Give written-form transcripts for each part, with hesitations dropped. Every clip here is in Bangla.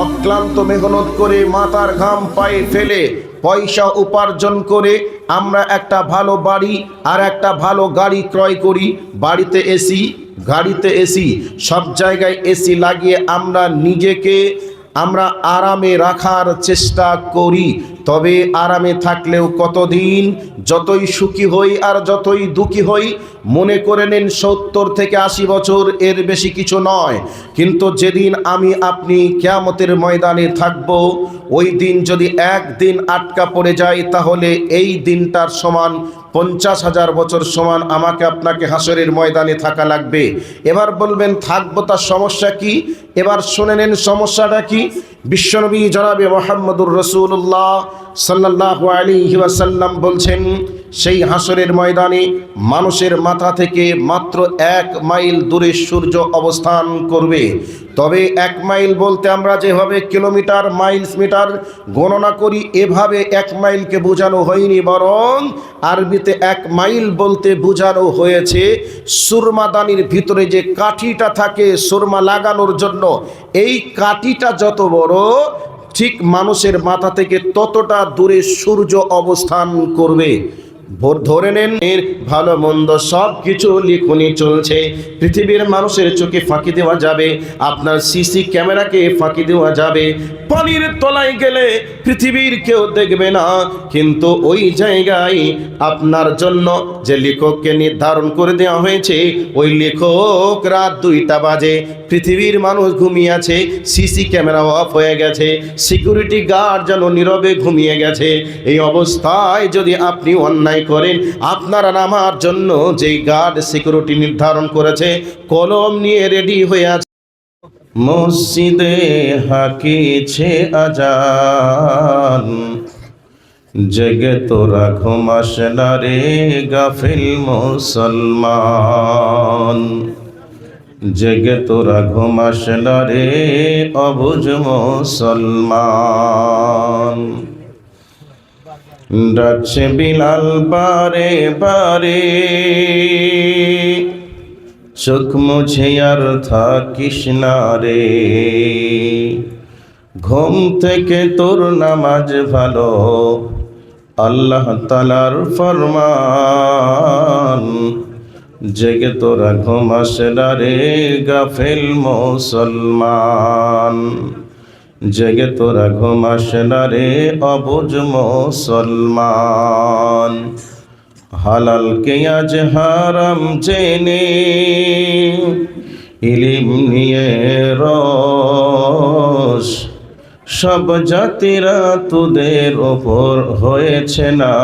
অক্লান্ত মেহনত করে মাথার ঘাম পায়ে ফেলে পয়সা উপার্জন করে আমরা একটা ভালো বাড়ি আর একটা ভালো গাড়ি ক্রয় করি। বাড়িতে এসি, গাড়িতে এসি, সব জায়গায় এসি লাগিয়ে আমরা নিজেকে আরামে রাখার চেষ্টা করি। তবে আরামে থাকলেও কতদিন, যতই সুখী হই আর যতই দুঃখী হই মনে করে নিন 70 থেকে 80 বছর, এর বেশি কিছু নয়। কিন্তু যেদিন আমি আপনি কিয়ামতের ময়দানে থাকব, ওই দিন যদি একদিন আটকা পড়ে যায় তাহলে এই দিনটার সমান 50,000 বছর সমান আমাকে আপনাকে হাসরের ময়দানে থাকা লাগবে। এবার বলবেন থাকবো, তার সমস্যা কি? এবার শুনে নেন সমস্যাটা কি। বিশ্বনবী জনাবে মুহাম্মদুর রাসূলুল্লাহ সাল্লাল্লাহু আলাইহি ওয়াসাল্লাম বলছেন, সেই হাসরের ময়দানে মানুষের মাথা থেকে মাত্র 1 মাইল দূরে সূর্য অবস্থান করবে। তবে 1 মাইল বলতে আমরা যেভাবে কিলোমিটার, মাইলস, মিটার গণনা করি এভাবে 1 মাইলকে বোঝানো হয়নি, বরং আরবিতে 1 মাইল বলতে বোঝানো হয়েছে সুরমাদানির ভিতরে যে কাঠিটা থাকে সুরমা লাগানোর জন্য, এই কাঠিটা যত বড় ঠিক মানুষের মাথা থেকে ততটা দূরে সূর্য অবস্থান করবে। ধরে নেন এর ভালো মন্দ সব কিছু লিখনি চলছে। পৃথিবীর মানুষের চোখে ফাঁকি দেওয়া যাবে, আপনার সিসি ক্যামেরাকে ফাঁকি দেওয়া যাবে। পানির তলায় গেলে পৃথিবীর কেউ দেখবে না, কিন্তু ওই জায়গায় আপনার জন্য যে লেখককে নির্ধারণ করে দেওয়া হয়েছে, ওই লেখক রাত 2টা বাজে, পৃথিবীর মানুষ ঘুমিয়ে আছে, সিসি ক্যামেরা অফ হয়ে গেছে, সিকিউরিটি গার্ড যেন নীরবে ঘুমিয়ে গেছে। এই অবস্থায় যদি আপনি অন্যায় করেন, আপনার আর আমার জন্য যেই গার্ড সিকিউরিটি নির্ধারণ করেছে কলম নিয়ে রেডি হয়ে আছে। মসজিদে হাকিছে আজান, জেগে তোরা ঘুমাস না রে গাফিল মুসলমান, জেগে তোরা ঘুমাস না রে অবুঝ মুসলমান। ডাকছে বিলাল বারে বারে, চোখ মুছে আর থাকিস না রে, ঘুম থেকে তোর নামাজ ভালো আল্লাহ তাআলার ফরমান, জেগে তোরা ঘুমাস না রে গাফিল মুসলমান, জেগে তোরা ঘুমাস না রে অবুঝ মুসলমান। হালালকে আজ হারাম জেনে ইলম নিয়ে রস, সব জাতিরা তোদের ওপর হয়েছে না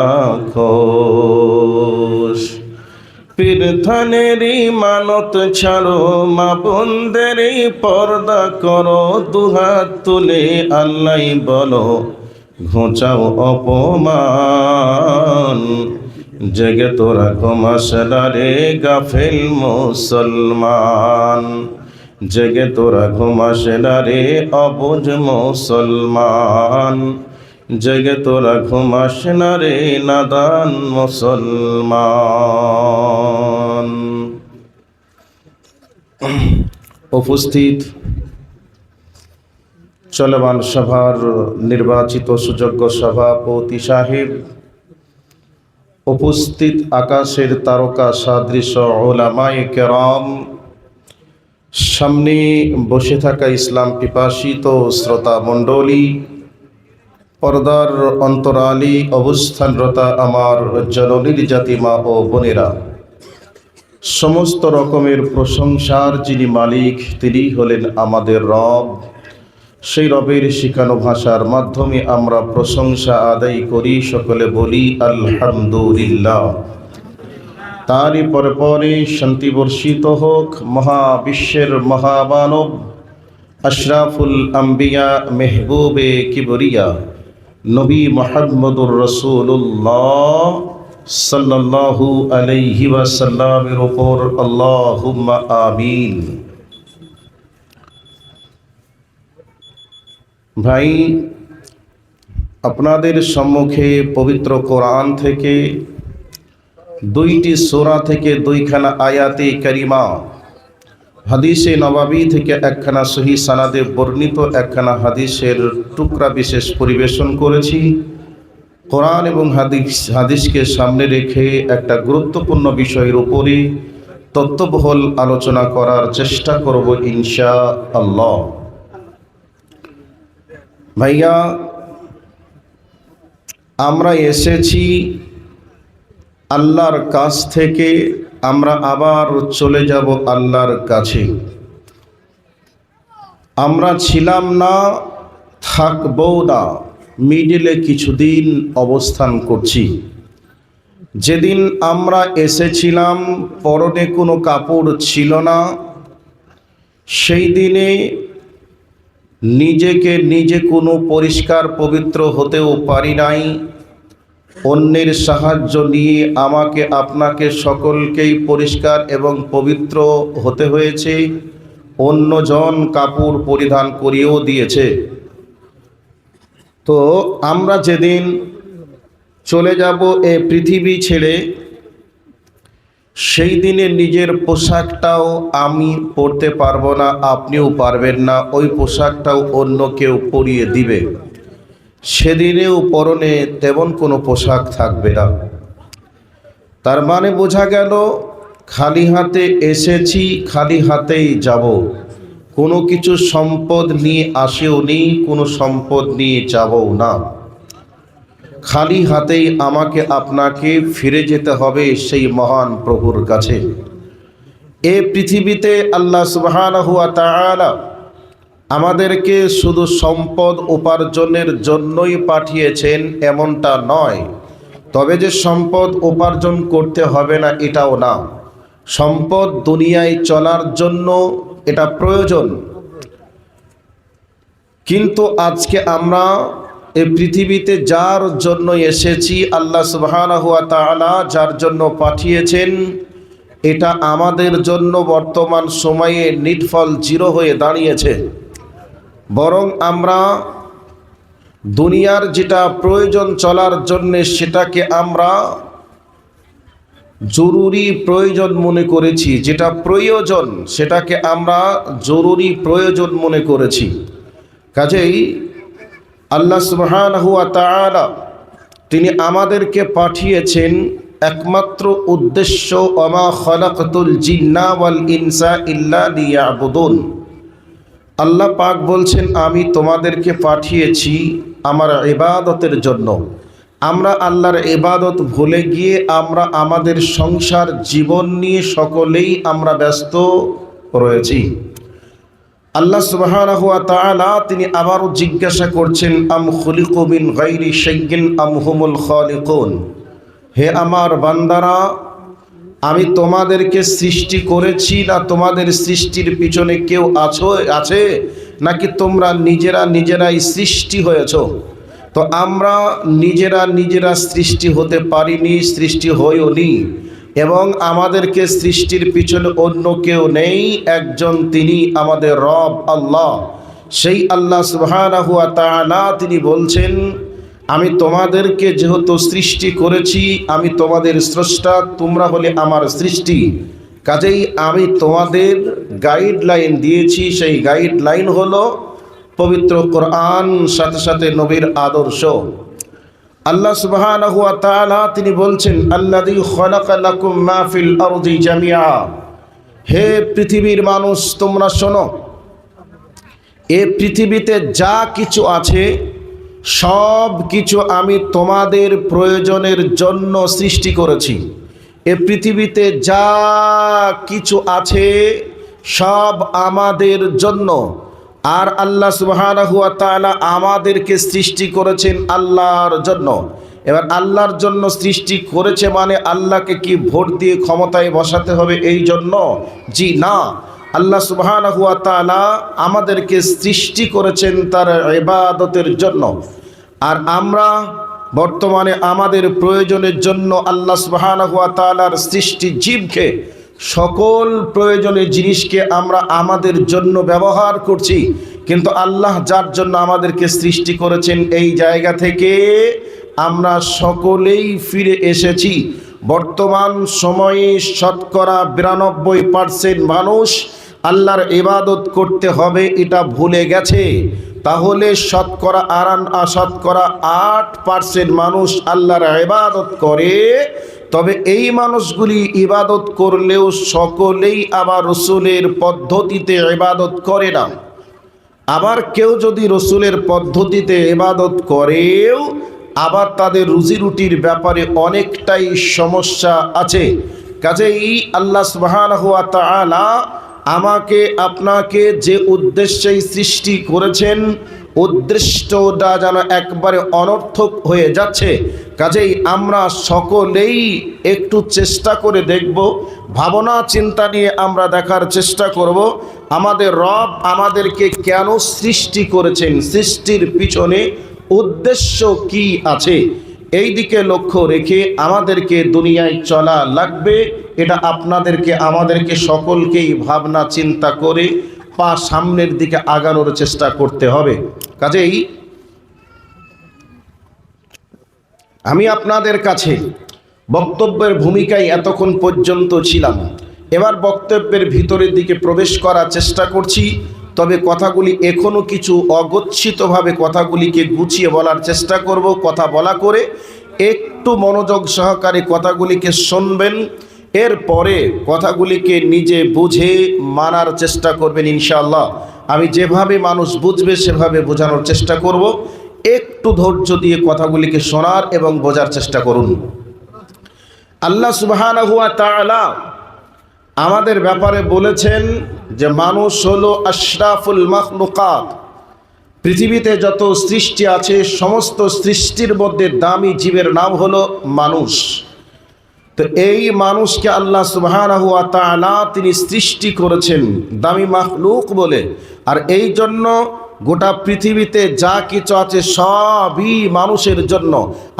খোশ। পীরথানেরই মানত ছাড়ো, মা বোনদেরই পর্দা করো, দুহাত তুলে আল্লাহ বলো ঘোচাও অপমান, জেগে তোরা ঘুমাস না রে গাফিল মুসলমান, জেগে তোরা ঘুমাস না রে অবুঝ মুসলমান, জেগে তোরা ঘুমাস না রে নাদান মুসলমান। উপস্থিত চলমান সভার নির্বাচিত সুযোগ্য সভাপতি সাহেব, উপস্থিত আকাশের তারকা সাদৃশ উলামায়ে কেরাম, সামনে বসে থাকা ইসলাম পিপাসিত শ্রোতা মণ্ডলী, পর্দার অন্তরালী অবস্থানরতা আমার জননীর জাতি মা ও বোনেরা, সমস্ত রকমের প্রশংসার যিনি মালিক তিনি হলেন আমাদের রব। সেই রবের শিখানো ভাষার মাধ্যমে আমরা প্রশংসা আদায় করি, সকলে বলি আলহামদুলিল্লাহ। তারই পরে পরে শান্তি বর্ষিত হোক মহাবিশ্বের মহামানব আশরাফুল আম্বিয়া মেহবুবে কিবরিয়া নবী মুহাম্মদুর রাসূলুল্লাহ সাল্লাল্লাহু আলাইহি ওয়াসাল্লামের উপর আল্লাহুম্মা আমিন। ভাই, আপনাদের সম্মুখে পবিত্র কোরআন থেকে 2টি সূরা থেকে 2খানা আয়াতে কারিমা হাদিসে নবাবী থেকে একখানা সহি সানাদে বর্ণিত একখানা হাদিসের টুকরা বিশেষ পরিবেশন করেছি। কোরআন এবং হাদিসকে সামনে রেখে একটা গুরুত্বপূর্ণ বিষয়ের উপরে তত্ত্ববহুল আলোচনা করার চেষ্টা করব ইনশাআল্লাহ। ভাইয়া, আমরা এসেছি আল্লাহর কাছ থেকে, আমরা আবার চলে যাব আল্লাহর কাছে। আমরা ছিলাম না, থাকবও না, মিডিলে কিছুদিন অবস্থান করছি। যেদিন আমরা এসেছিলাম পরনে কোনো কাপড় ছিল না, সেই দিনে নিজে কোনো পরিষ্কার পবিত্র হতেও পারি নাই। অন্যের সাহায্য নিয়ে আমাকে আপনাকে সকলকেই পরিষ্কার এবং পবিত্র হতে হয়েছে। অন্যজন কাপড় পরিধান করিয়েও দিয়েছে। তো আমরা যেদিন চলে যাব এই পৃথিবী ছেড়ে, সেই দিনে নিজের পোশাকটাও আমি পরতে পারবো না, আপনিও পারবেন না। ওই পোশাকটাও অন্য কেউ পরিয়ে দিবে। সেদিনেও পরনে তেমন কোনো পোশাক থাকবে না। তার মানে বোঝা গেল, খালি হাতে এসেছি, খালি হাতেই যাব। কোনো কিছু সম্পদ নিয়ে আসেও নি, কোনো সম্পদ নিয়ে যাবও না। খালি হাতেই আমাকে আপনাকে ফিরে যেতে হবে সেই মহান প্রভুর কাছে। এ পৃথিবীতে আল্লাহ সুবহানাহু ওয়া তাআলা আমাদেরকে শুধু সম্পদ উপার্জনের জন্যই পাঠিয়েছেন এমনটা নয়। তবে যে সম্পদ উপার্জন করতে হবে না এটাও না। সম্পদ দুনিয়ায় চলার জন্য এটা প্রয়োজন। কিন্তু আজকে আমরা এই পৃথিবীতে যার জন্য এসেছি, আল্লাহ সুবহানাহু ওয়া তাআলা যার জন্য পাঠিয়েছেন, এটা আমাদের জন্য বর্তমান সময়ে নিটফল জিরো হয়ে দাঁড়িয়েছে। বরং আমরা দুনিয়ার যেটা প্রয়োজন চলার জন্য, সেটাকে আমরা জরুরি প্রয়োজন মনে করেছি। যেটা প্রয়োজন সেটাকে আমরা জরুরি প্রয়োজন মনে করেছি। কাজেই আল্লাহ সুবহানাহু ওয়া তাআলা তিনি আমাদেরকে পাঠিয়েছেন একমাত্র উদ্দেশ্য, ওমা খালাকতুল জিন্না ওয়াল ইনসা ইল্লা লিয়াবুদুন। আল্লাহ পাক বলছেন, আমি তোমাদেরকে পাঠিয়েছি আমার ইবাদতের জন্য। আমরা আল্লাহর ইবাদত ভুলে গিয়ে আমরা আমাদের সংসার জীবন নিয়ে সকলেই আমরা ব্যস্ত রয়েছি। আল্লাহ সুবহানাহু ওয়া তাআলা তিনি আবারও জিজ্ঞাসা করছেন, আম খুলিকু মিন গায়রি শাইইন আম হুমুল খালিকুন। হে আমার বান্দারা, আমি তোমাদেরকে সৃষ্টি করেছি না তোমাদের সৃষ্টির পিছনে কেউ আছে, নাকি তোমরা নিজেরাই সৃষ্টি হয়েছ? তো আমরা নিজেরা সৃষ্টি হতে পারিনি, সৃষ্টি হইওনি। এবং আমাদেরকে সৃষ্টির পিছনে অন্য কেউ নেই, একজন, তিনি আমাদের রব আল্লাহ। সেই আল্লাহ সুবহানাহু ওয়া তাআলা তিনি বলছেন, আমি তোমাদেরকে যেহেতু সৃষ্টি করেছি, আমি তোমাদের স্রষ্টা, তোমরা হলে আমার সৃষ্টি। কাজেই আমি তোমাদের গাইডলাইন দিয়েছি। সেই গাইডলাইন হলো পবিত্র কোরআন, সাথে সাথে নবীর আদর্শ। আল্লাহ সুবহানাহু ওয়া তাআলা তিনি বলছেন, আল্লাযী খালাকা লাকুম মা ফিল আরদি জামিআ। হে পৃথিবীর মানুষ, তোমরা শোনো, এই পৃথিবীতে যা কিছু আছে সব কিছু আমি তোমাদের প্রয়োজনের জন্য সৃষ্টি করেছি। এ পৃথিবীতে যা কিছু আছে সব আমাদের জন্য। আর আল্লাহ সুবহানাহু ওয়া তাআলা আমাদেরকে সৃষ্টি করেছেন আল্লাহর জন্য। এবার আল্লাহর জন্য সৃষ্টি করেছে মানে আল্লাহকে কি ভোট দিয়ে ক্ষমতায় বসাতে হবে এই জন্য? জি না। আল্লাহ সুবহানাহু ওয়া তাআলা আমাদেরকে সৃষ্টি করেছেন তার ইবাদতের জন্য। আর আমরা বর্তমানে আমাদের প্রয়োজনের জন্য আল্লাহ সুবহানাহু ওয়া তাআলার সৃষ্টি জীবকে, সকল প্রয়োজনীয় জিনিসকে আমরা আমাদের জন্য ব্যবহার করছি। কিন্তু আল্লাহ যার জন্য আমাদেরকে সৃষ্টি করেছেন, এই জায়গা থেকে আমরা সকলেই ফিরে এসেছি। বর্তমান সময়ে শতকরা 92% মানুষ আল্লাহর ইবাদত করতে হবে এটা ভুলে গেছে, তাহলে শতকরা 8% মানুষ আল্লাহর ইবাদত করে। তবে এই মানুষগুলি ইবাদত করলেও সকলেই আবার রসুলের পদ্ধতিতে ইবাদত করে না। আবার কেউ যদি রসুলের পদ্ধতিতে ইবাদত করেও আবার তাদের রুজি রুটির ব্যাপারে অনেকটাই সমস্যা আছে। কাজেই আল্লাহ সুবহানাহু ওয়া তাআলা আমাকে আপনাকে যে উদ্দেশ্যেই সৃষ্টি করেছেন, উদ্দেশ্যটা যেন একবারে অনর্থক হয়ে যাচ্ছে। কাজেই আমরা সকলেই একটু চেষ্টা করে দেখব, ভাবনা চিন্তা নিয়ে আমরা দেখার চেষ্টা করব আমাদের রব আমাদেরকে কেন সৃষ্টি করেছেন, সৃষ্টির পিছনে উদ্দেশ্য কি আছে। এই দিকে লক্ষ্য রেখে আমাদেরকে দুনিয়ায় চলা লাগবে। এটা আপনাদেরকে আমাদেরকে সকলকেই ভাবনা চিন্তা করে পা সামনের দিকে আগানোর চেষ্টা করতে হবে। কাজেই আমি আপনাদের কাছে বক্তব্যের ভূমিকায় এতক্ষণ পর্যন্ত ছিলাম। এবার বক্তব্যের ভিতরের দিকে প্রবেশ করার চেষ্টা করছি। তবে কথাগুলি এখনও কিছু অগচ্ছিতভাবে কথাগুলিকে গুছিয়ে বলার চেষ্টা করব। কথা বলা করে একটু মনোযোগ সহকারে কথাগুলিকে শুনবেন, এরপরে কথাগুলিকে নিজে বুঝে মানার চেষ্টা করবেন ইনশাআল্লাহ। আমি যেভাবে মানুষ বুঝবে সেভাবে বোঝানোর চেষ্টা করব। একটু ধৈর্য দিয়ে কথাগুলিকে শোনার এবং বোঝার চেষ্টা করুন। আল্লাহ সুবহানাহু ওয়া তাআলা আমাদের ব্যাপারে বলেছেন যে মানুষ হলো আশরাফুল মাখলুকাত। পৃথিবীতে যত সৃষ্টি আছে সমস্ত সৃষ্টির মধ্যে দামি জীবের নাম হলো মানুষ। তো এই মানুষকে আল্লাহ সুবহানাহু ওয়া তাআলা তিনি সৃষ্টি করেছেন দামি মাখলুক বলে। আর এই জন্য গোটা পৃথিবীতে যা কিছু আছে সবই মানুষের জন্য,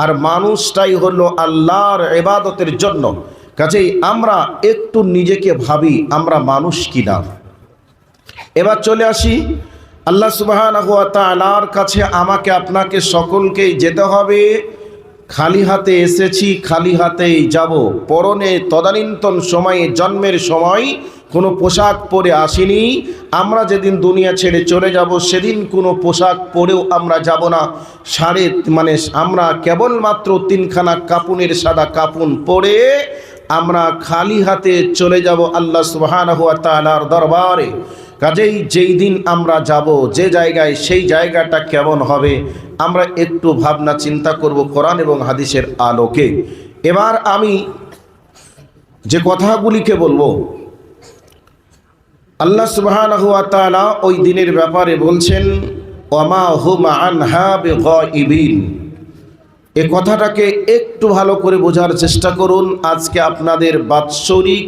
আর মানুষটাই হলো আল্লাহর ইবাদতের জন্য। কাজেই আমরা একটু নিজেকে ভাবি আমরা মানুষ কিনা। এবার চলে আসি আল্লাহ সুবহানাহু ওয়া তাআলার কাছে। আমাকে আপনাকে সকলকেই যেতে হবে। খালি হাতে এসেছি, খালি হাতেই যাব। পরনে তদানীন্তন সময়ে জন্মের সময় কোনো পোশাক পরে আসিনি। আমরা যেদিন দুনিয়া ছেড়ে চলে যাব সেদিন কোনো পোশাক পরেও আমরা যাব না। আমরা কেবলমাত্র 3খানা কাপুনের সাদা কাপুন পরে আমরা খালি হাতে চলে যাব আল্লাহ সুবহানাহু ওয়া তাআলার দরবারে। কাজেই যেই দিন আমরা যাব যে জায়গায়, সেই জায়গাটা কেমন হবে আমরা একটু ভাবনা চিন্তা করব কোরআন এবং হাদিসের আলোকে। এবার আমি যে কথাগুলিকে বলবো, আল্লাহ সুবহানাহু ওয়া তাআলা ওই দিনের ব্যাপারে বলছেন ওয়ামা হুম আনহা বিগাইবিন। এই কথাটাকে একটু ভালো করে বোঝার চেষ্টা করুন। আজকে আপনাদের বাৎসরিক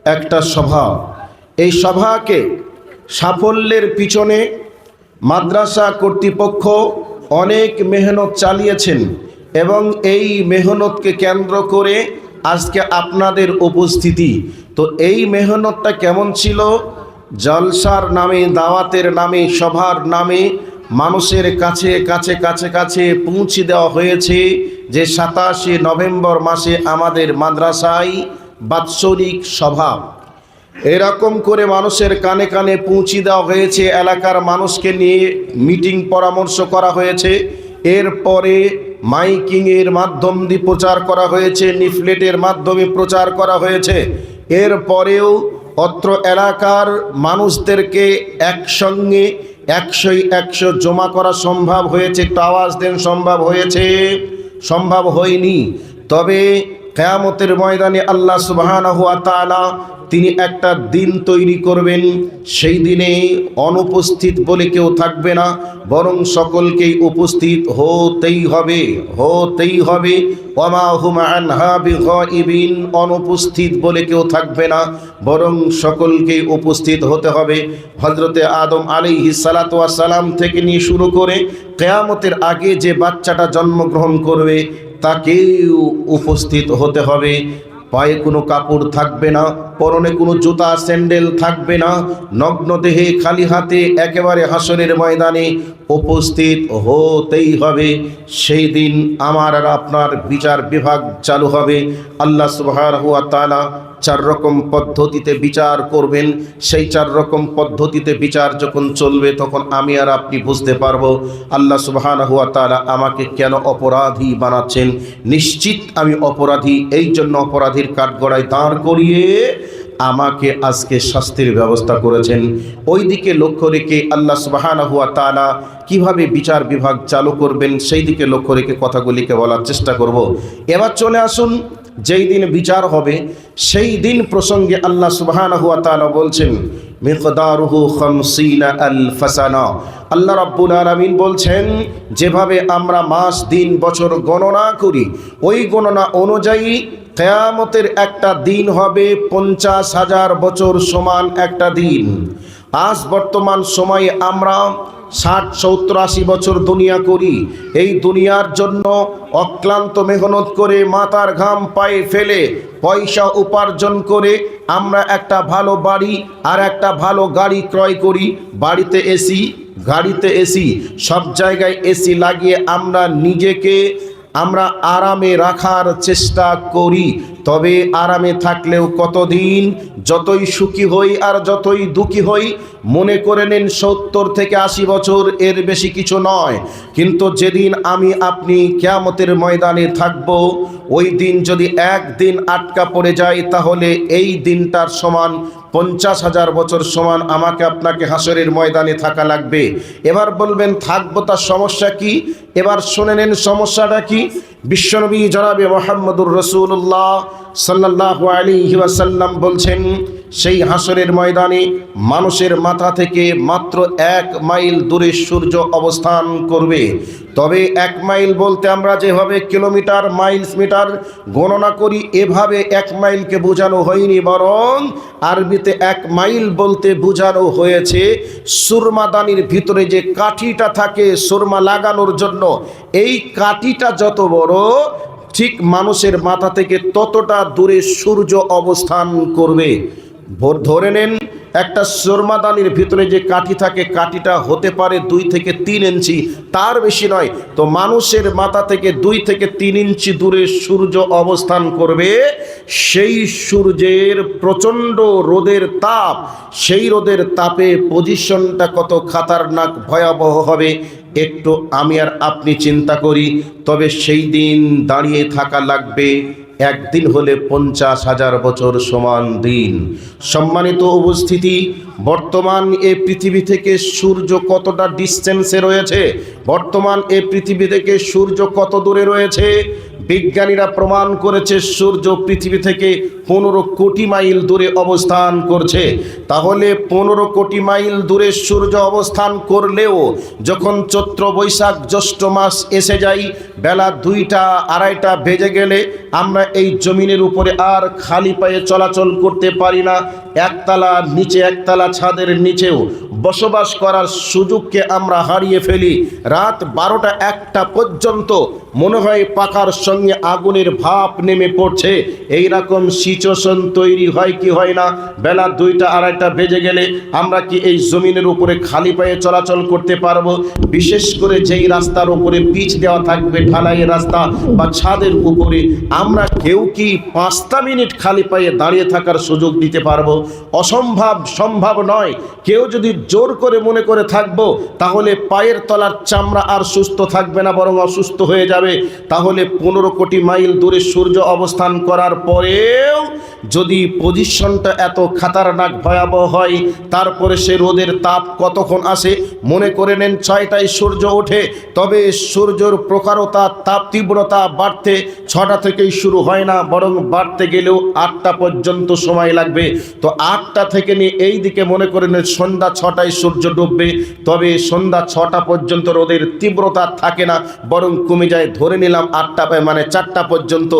একটা সভা, এই সভাকে সাফল্যের পিছনে মাদ্রাসা কর্তৃপক্ষ অনেক মেহনত চালিয়েছেন এবং এই মেহনতকে কেন্দ্র করে আজকে আপনাদের উপস্থিতি। তো এই মেহনতটা কেমন ছিল? জলসার নামে, দাওয়াতের নামে, সভার নামে মানুষের কাছে কাছে কাছে কাছে পৌঁছে দেওয়া হয়েছে যে 27 নভেম্বর মাসে আমাদের মাদ্রাসায় বাৎসরিক সভা। এরকম করে মানুষের কানে কানে পৌঁছে দেওয়া হয়েছে। এলাকার মানুষকে নিয়ে মিটিং পরামর্শ করা হয়েছে। এরপরে মাইকিংয়ের মাধ্যম দিয়ে প্রচার করা হয়েছে, লিফলেটের মাধ্যমে প্রচার করা হয়েছে। এরপরেও অত্র এলাকার মানুষদেরকে একসঙ্গে 100 জমা করা সম্ভব হয়েছে। একটু আওয়াজ দেন, সম্ভব হয়েছে? সম্ভব হয়নি। তবে কিয়ামতের ময়দানে আল্লাহ সুবহানাহু ওয়া তাআলা তিনি একটা দিন তৈরি করবেন। সেই দিনে অনুপস্থিত বলে কেউ থাকবে না, বরং সকলকেই উপস্থিত হতেই হবে, হতেই হবে। ওয়ামা হুম আনহা বিগাইবিন, অনুপস্থিত বলে কেউ থাকবে না, বরং সকলকেই উপস্থিত হতে হবে। হযরতে আদম আলাইহিস সালাতু ওয়াস সালাম থেকে নিয়ে শুরু করে কিয়ামতের আগে যে বাচ্চাটা জন্মগ্রহণ করবে তাকেও উপস্থিত হতে হবে। পায়ে কোনো কাপড় থাকবে না, পরনে কোনো জুতা স্যান্ডেল থাকবে না, নগ্ন দেহে খালি হাতে একেবারে হাসরের ময়দানে উপস্থিত হতেই হবে। সেই দিন আমার আর আপনার বিচার বিভাগ চালু হবে। আল্লাহ সুবহানাহু ওয়া তাআলা 4 রকম পদ্ধতিতে বিচার করবেন। সেই 4 রকম পদ্ধতিতে বিচার যখন চলবে তখন আমি আর আপনি বুঝতে পারবো আল্লাহ সুবহানাহু ওয়া তাআলা আমাকে কেন অপরাধী বানাচ্ছেন। নিশ্চিত আমি অপরাধী, এই জন্য অপরাধীর কাঠগড়ায় দাঁড় করিয়ে আমাকে আজকে শাস্তির ব্যবস্থা করেছেন। ওই দিকে লক্ষ্য রেখে আল্লাহ সুবহানাহু ওয়া তাআলা কিভাবে বিচার বিভাগ চালু করবেন সেই দিকে লক্ষ্য রেখে কথাগুলিকে বলার চেষ্টা করব। এবার চলে আসুন, যেই দিন বিচার হবে সেই দিন প্রসঙ্গে আল্লাহ সুবহানাহু ওয়া তাআলা বলছেন মিকদারুহু 50 আলফ সানা। আল্লাহ রাব্বুল আলামিন বলছেন যেভাবে আমরা মাস দিন বছর গণনা করি ওই গণনা অনুযায়ী কিয়ামতের একটা দিন হবে 50,000 বছর সমান একটা দিন। আজ বর্তমান সময়ে আমরা 60, 70, 80 বছর দুনিয়া করি। এই দুনিয়ার জন্য অক্লান্ত মেহনত করে মাথার ঘাম পায়ে ফেলে পয়সা উপার্জন করে আমরা একটা ভালো বাড়ি আর একটা ভালো গাড়ি ক্রয় করি। বাড়িতে এসি, গাড়িতে এসি, সব জায়গায় এসি লাগিয়ে আমরা নিজেকে আরামে রাখার চেষ্টা করি। তবে আরামে থাকলেও কতদিন, যতই সুখী হই আর যতই দুঃখী হই মনে করে নেন 70 থেকে 80 বছর, এর বেশি কিছু নয়। কিন্তু যেদিন আমি আপনি কিয়ামতের ময়দানে থাকব ওই দিন যদি একদিন আটকা পড়ে যায় তাহলে এই দিনটার সমান 50,000 বছর সমান আমাকে আপনাকে হাসরের ময়দানে থাকা লাগবে। এবার বলবেন থাকবো, তার সমস্যা কি? এবার শুনে নেন সমস্যাটা কি। বিশ্বনবী জনাবে মুহাম্মদুর রাসূলুল্লাহ সাল্লাল্লাহু আলাইহি ওয়াসাল্লাম বলছেন সেই হাসরের ময়দানে মানুষের মাথা থেকে মাত্র 1 মাইল দূরে সূর্য অবস্থান করবে। তবে 1 মাইল বলতে আমরা যেভাবে কিলোমিটার, মাইলস, মিটার গণনা করি এভাবে 1 মাইলকে বোঝানো হয়নি, বরং আরবিতে 1 মাইল বলতে বোঝানো হয়েছে সুরমাদানির ভিতরে যে কাঠিটা থাকে সুরমা লাগানোর জন্য, এই কাঠিটা যত বড় ঠিক মানুষের মাথা থেকে ততটা দূরে সূর্য অবস্থান করবে। ধরে নেন একটা সুরমাদানির ভিতরে যে কাঠি থাকে কাঠিটা হতে পারে 2 থেকে 3 ইঞ্চি, তার বেশি নয়। তো মানুষের মাথা থেকে 2 থেকে 3 ইঞ্চি দূরে সূর্য অবস্থান করবে। সেই সূর্যের প্রচণ্ড রোদের তাপ, সেই রোদের তাপে পজিশনটা কত খাতারনাক ভয়াবহ হবে একটু আমি আর আপনি চিন্তা করি। তবে সেই দিন দাঁড়িয়ে থাকা লাগবে একদিন হলে 50,000 বছর সমান দিন। সম্মানিত উপস্থিতি, বর্তমান এই পৃথিবী থেকে সূর্য কতটা ডিস্টেন্সে রয়েছে, বর্তমান এই পৃথিবী থেকে সূর্য কত দূরে রয়েছে? বিজ্ঞানীরা প্রমাণ করেছে সূর্য পৃথিবী থেকে 15 কোটি মাইল দূরে অবস্থান করছে। তাহলে 15 কোটি মাইল দূরে সূর্য অবস্থান করলেও যখন চৈত্র, বৈশাখ, জ্যৈষ্ঠ মাস এসে যায় বেলা 2টা, 2:30 বেজে গেলে আমরা এই জমিনের উপরে আর খালি পায়ে চলাচল করতে পারি না। একতলা নিচে, একতলা ছাদের নিচেও বসবাস করার সুযোগকে আমরা হারিয়ে ফেলি। রাত 12টা, 1টা পর্যন্ত মনে হয় পাখার সঙ্গে আগুনের ভাপ নেমে পড়ছে। এই রকম সিচুয়েশন তৈরি হয় কি হয় না? বেলা 2টা, 2:30 বেজে গেলে আমরা কি এই জমিনের উপরে খালি পায়ে চলাচল করতে পারবো? বিশেষ করে যেই রাস্তার উপরে পিচ দেওয়া থাকবে, ঢালাই রাস্তা বা ছাদের উপরে, আমরা কেউ কি 5টা মিনিট খালি পায়ে দাঁড়িয়ে থাকার সুযোগ দিতে পারবো? অসম্ভব, সম্ভব নয়। কেউ যদি জোর করে মনে করে থাকবো তাহলে পায়ের তলার চামড়া আর সুস্থ থাকবে না, বরং অসুস্থ হয়ে যাবে। তাহলে 15 কোটি মাইল দূরে সূর্য অবস্থান করার পরেও যদি পজিশনটা এত খাতারনাক ভয়াবহ হয়, তারপরে সে রোদের তাপ কতক্ষণ আসে? মনে করে নেন 6টায় সূর্য ওঠে, তবে সূর্যের প্রখরতা, তাপ তীব্রতা বাড়তে 6টা থেকেই শুরু হয় না, বরং বাড়তে গেলেও 8টা পর্যন্ত সময় লাগবে। তো 8টা থেকে নিয়ে এই দিকে মনে করে নেন সন্ধ্যা 6টায় সূর্য ডুববে, তবে সন্ধ্যা 6টা পর্যন্ত রোদের তীব্রতা থাকে না, বরং কমে যায়। ধরে নিলাম 8টা, মানে 4টা পর্যন্ত।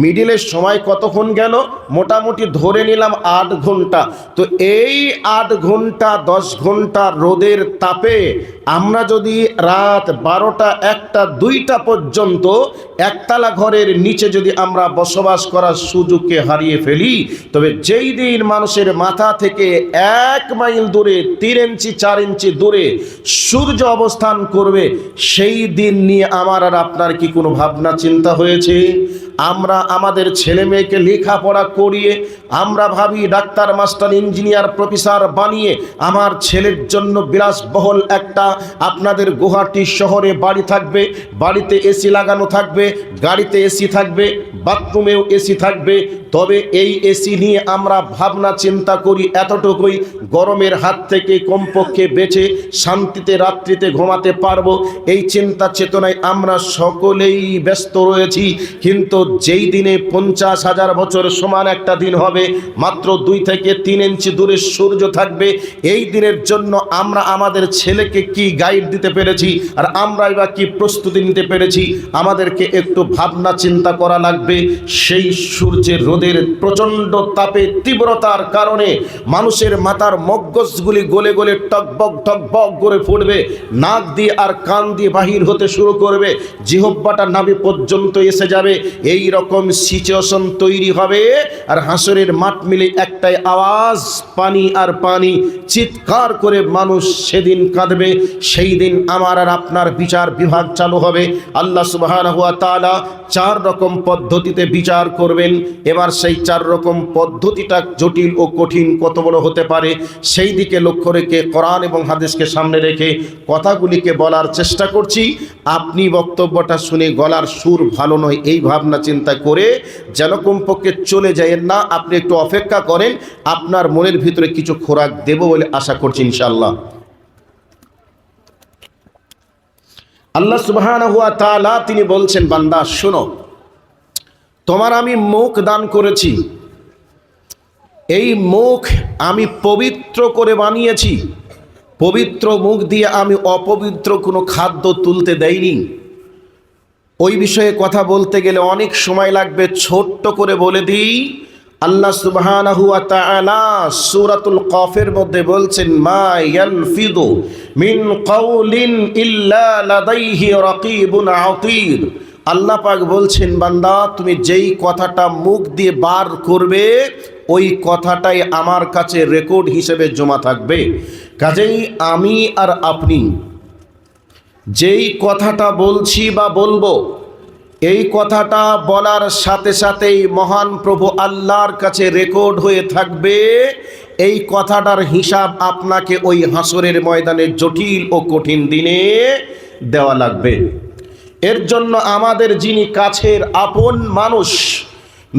মিডিলের সময় কতক্ষণ গেল? মোটামুটি ধরে নিলাম 8 ঘন্টা। তো এই 8 ঘন্টা, 10 ঘন্টা রোদের তাপে আমরা যদি রাত 12টা 1টা 2টা পর্যন্ত একতলা ঘরের নিচে যদি আমরা বসবাস করার সুযোগকে হারিয়ে ফেলি, তবে যেই দিন মানুষের মাথা থেকে 1 মাইল দূরে 3 ইঞ্চি 4 ইঞ্চি দূরে সূর্য অবস্থান করবে, সেই দিন নিয়ে আমার আর আপনার কি কোনো ভাবনা চিন্তা হয়েছে? আমরা আমাদের ছেলে মেয়েকে লেখাপড়া করিয়ে আমরা ভাবি ডাক্তার, মাস্টার, ইঞ্জিনিয়ার, প্রফেসর বানিয়ে আমার ছেলের জন্য বিলাসবহুল একটা আপনাদের গুয়াহাটি শহরে বাড়ি থাকবে, বাড়িতে এসি লাগানো থাকবে, গাড়িতে এসি থাকবে, বাথরুমেও এসি থাকবে। তবে এই এসি নিয়ে আমরা ভাবনা চিন্তা করি এতটুকুই, গরমের হাত থেকে কমপক্ষে বেঁচে শান্তিতে রাত্রিতে ঘুমাতে পারবো, এই চিন্তা চেতনায় আমরা সকলেই ব্যস্ত রয়েছি। কিন্তু যেই দিনে 50,000 বছর সমান একটা দিন হবে, মাত্র 2 থেকে 3 ইঞ্চি দূরে সূর্য থাকবে, এই দিনের জন্য আমরা আমাদের ছেলেকে কি গাইড দিতে পেরেছি, আর আমরাই বা কি প্রস্তুতি নিতে পেরেছি? আমাদেরকে একটু ভাবনা চিন্তা করা লাগবে। সেই সূর্যের রোদের প্রচণ্ড তাপে তীব্রতার কারণে মানুষের মাথার মগজগুলি গলে গলে টকবক টকবক করে ফুটবে, নাক দিয়ে আর কান দিয়ে বাহির হতে শুরু করবে, জিহ্বাটা নাভি পর্যন্ত এসে যাবে। এই রকম সিচুয়েশন তৈরি হবে, আর হাসরের মাঠ মিলে একটাই আওয়াজ, পানি আর পানি, চিৎকার করে মানুষ সেদিন কাঁদবে। সেই দিন আমার আর আপনার বিচার বিভাগ চালু হবে। আল্লাহ সুবহানাহু ওয়া তাআলা 4 রকম পদ্ধতিতে বিচার করবেন। এবার সেই 4 রকম পদ্ধতিটা জটিল ও কঠিন কত বড় হতে পারে, সেই দিকে লক্ষ্য রেখে কোরআন এবং হাদিসকে সামনে রেখে কথাগুলিকে বলার চেষ্টা করছি। আপনি বক্তব্যটা শুনে গলার সুর ভালো নয় এই ভাবনা চিন্তা করে যেন কমপক্ষে চলে যায়েন না, আপনি একটু অপেক্ষা করেন, আপনার মনের ভিতরে কিছু খোরাক দেব বলে আশা করছি ইনশাআল্লাহ। আল্লাহ সুবহানাহু ওয়া তাআলা তিনি বলছেন, বান্দা শোনো, তোমার আমি মুখ দান করেছি, এই মুখ আমি পবিত্র করে বানিয়েছি, পবিত্র মুখ দিয়ে আমি অপবিত্র কোনো খাদ্য তুলতে দেইনি। ওই বিষয়ে কথা বলতে গেলে অনেক সময় লাগবে, ছোট্ট করে বলে দিই। আল্লাহ সুবহানাহু ওয়া তাআলা সূরাতুল কফের মধ্যে বলছেন, মা ইয়ালফিদু মিন কাউলিন ইল্লা লাদাইহি রাকিবুন আতীদ। আল্লাহ পাক বলছেন, বান্দা তুমি যেই কথাটা মুখ দিয়ে বার করবে ওই কথাটাই আমার কাছে রেকর্ড হিসেবে জমা থাকবে। কাজেই আমি আর আপনি যেই কথাটা বলছি বা বলবো, এই কথাটা বলার সাথে সাথেই মহান প্রভু আল্লাহর কাছে রেকর্ড হয়ে থাকবে। এই কথাটার হিসাব আপনাকে ওই হাসরের ময়দানে জটিল ও কঠিন দিনে দেওয়া লাগবে। এর জন্য আমাদের যিনি কাছের আপন মানুষ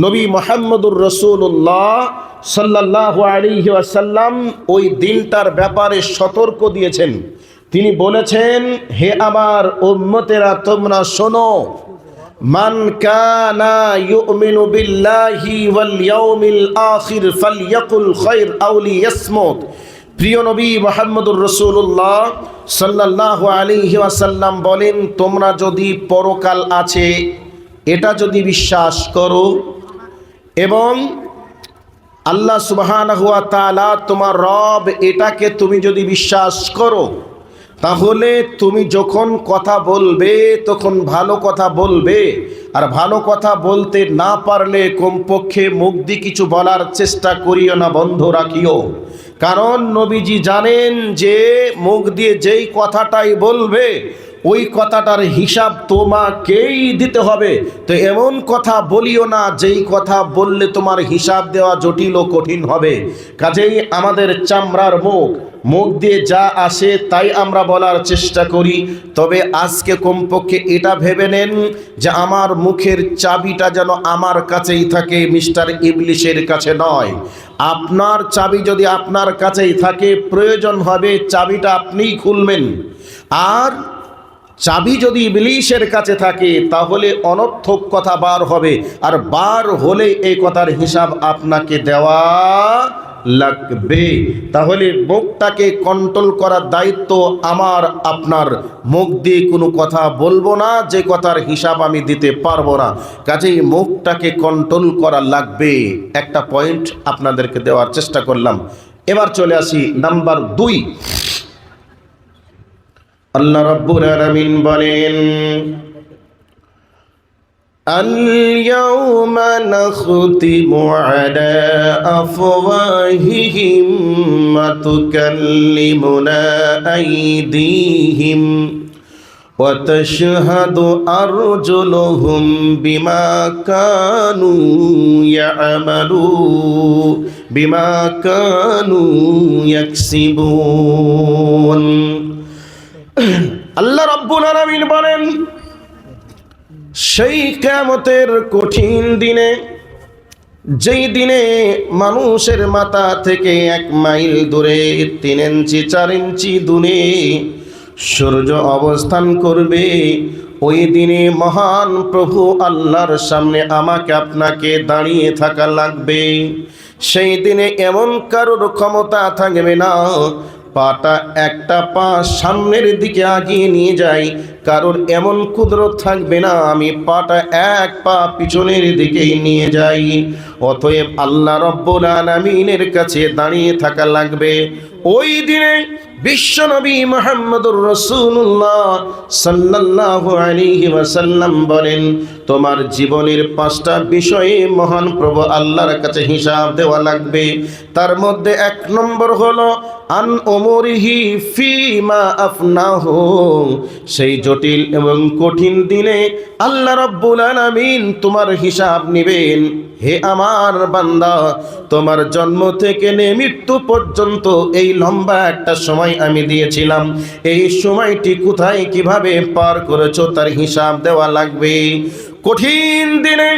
নবী মুহাম্মদুর রাসূলুল্লাহ সাল্লাল্লাহু আলাইহি ওয়াসাল্লাম ওই দিনটার ব্যাপারে সতর্ক দিয়েছেন। তিনি বলেছেন, হে আমার উম্মতেরা তোমরা শোনো, মান কানা ইউমিনু বিল্লাহি ওয়াল ইয়াউমিল আখির ফালইয়াকুল খায়র আও লিয়াসমুত। প্রিয় নবী মুহাম্মদুর রাসূলুল্লাহ সাল্লাল্লাহু আলাইহি ওয়াসাল্লাম বলেন, তোমরা যদি পরকাল আছে এটা যদি বিশ্বাস করো এবং আল্লাহ সুবহানাহু ওয়া তাআলা তোমার রব এটাকে তুমি যদি বিশ্বাস করো, তাহলে তুমি যখন কথা বলবে তখন ভালো কথা বলবে, আর ভালো কথা বলতে না পারলে কমপক্ষে মুখ দিয়ে কিছু বলার চেষ্টা করিও না, বন্ধ রাখিও। কারণ নবীজি জানেন যে মুখ দিয়ে যেই কথাটাই বলবে ওই কথাটার হিসাব তোমাকেই দিতে হবে। তো এমন কথা বলিও না যেই কথা বললে তোমার হিসাব দেওয়া জটিল ও কঠিন হবে। কাজেই আমাদের চামড়ার মুখ দিয়ে যা আসে তাই আমরা বলার চেষ্টা করি। তবে আজকে কমপক্ষে এটা ভেবে নেন যে আমার মুখের চাবিটা যেন আমার কাছেই থাকে, মিস্টার ইবলিশের কাছে নয়। আপনার চাবি যদি আপনার কাছেই থাকে, প্রয়োজন হবে চাবিটা আপনিই খুলবেন। আর চাবি যদি ইবলিশের কাছে থাকে তাহলে অনর্থক কথা বার হবে, আর বার হলে এই কথার হিসাব আপনাকে দেওয়া লাগবে। তাহলে মুখটাকে কন্ট্রোল করার দায়িত্ব আমার আপনার। মুখ দিয়ে কোনো কথা বলবো না যে কথার হিসাব আমি দিতে পারবো না। কাজেই মুখটাকে কন্ট্রোল করা লাগবে। একটা পয়েন্ট আপনাদেরকে দেওয়ার চেষ্টা করলাম। এবার চলে আসি নাম্বার 2। আল্লাহ রাব্বুল আলামিন বলেন, اليوم نختم على أفواههم وتكلمنا أيديهم وتشهد أرجلهم بما كانوا يعملون بما كانوا يكسبون আল্লাহ রাব্বুল আলামিন বলেন, সেই কিয়ামতের কঠিন দিনে, যেই দিনে মানুষের মাথা থেকে 1 মাইল দূরে 3 ইঞ্চি 4 ইঞ্চি দূরে সূর্য অবস্থান করবে, ওই দিনে মহান প্রভু আল্লাহর সামনে আমাকে আপনাকে দাঁড়িয়ে থাকা লাগবে। সেই দিনে এমন কারোর ক্ষমতা থাকবে না পাটা একটা পা সামনের দিকে আগিয়ে নিয়ে যাই, কারোর এমন কুদরত থাকবে না আমি পাটা 1 পা পিছনের দিকেই নিয়ে যাই। অতএব আল্লাহ রাব্বুল আলামিনের কাছে দাঁড়িয়ে থাকা লাগবে। ওই দিনে বিশ্বনবী মুহাম্মদুর রাসূলুল্লাহ সাল্লাল্লাহু আলাইহি ওয়াসাল্লাম বলেন, তোমার জীবনের 5টা বিষয়ে মহান প্রভু আল্লাহর কাছে হিসাব দেওয়া লাগবে। তার মধ্যে 1 নম্বর হলো আন উমরিহি ফিমা আফনাহু। সেই জটিল এবং কঠিন দিনে আল্লাহ রাব্বুল আলামিন তোমার হিসাব নেবেন। হে আমার বান্দা, তোমার জন্ম থেকে মৃত্যু পর্যন্ত এই লম্বা একটা সময় আমি দিয়েছিলাম, এই সময়টি কোথায় কিভাবে পার করেছো তার হিসাব দেওয়া লাগবে। কঠিন দিনে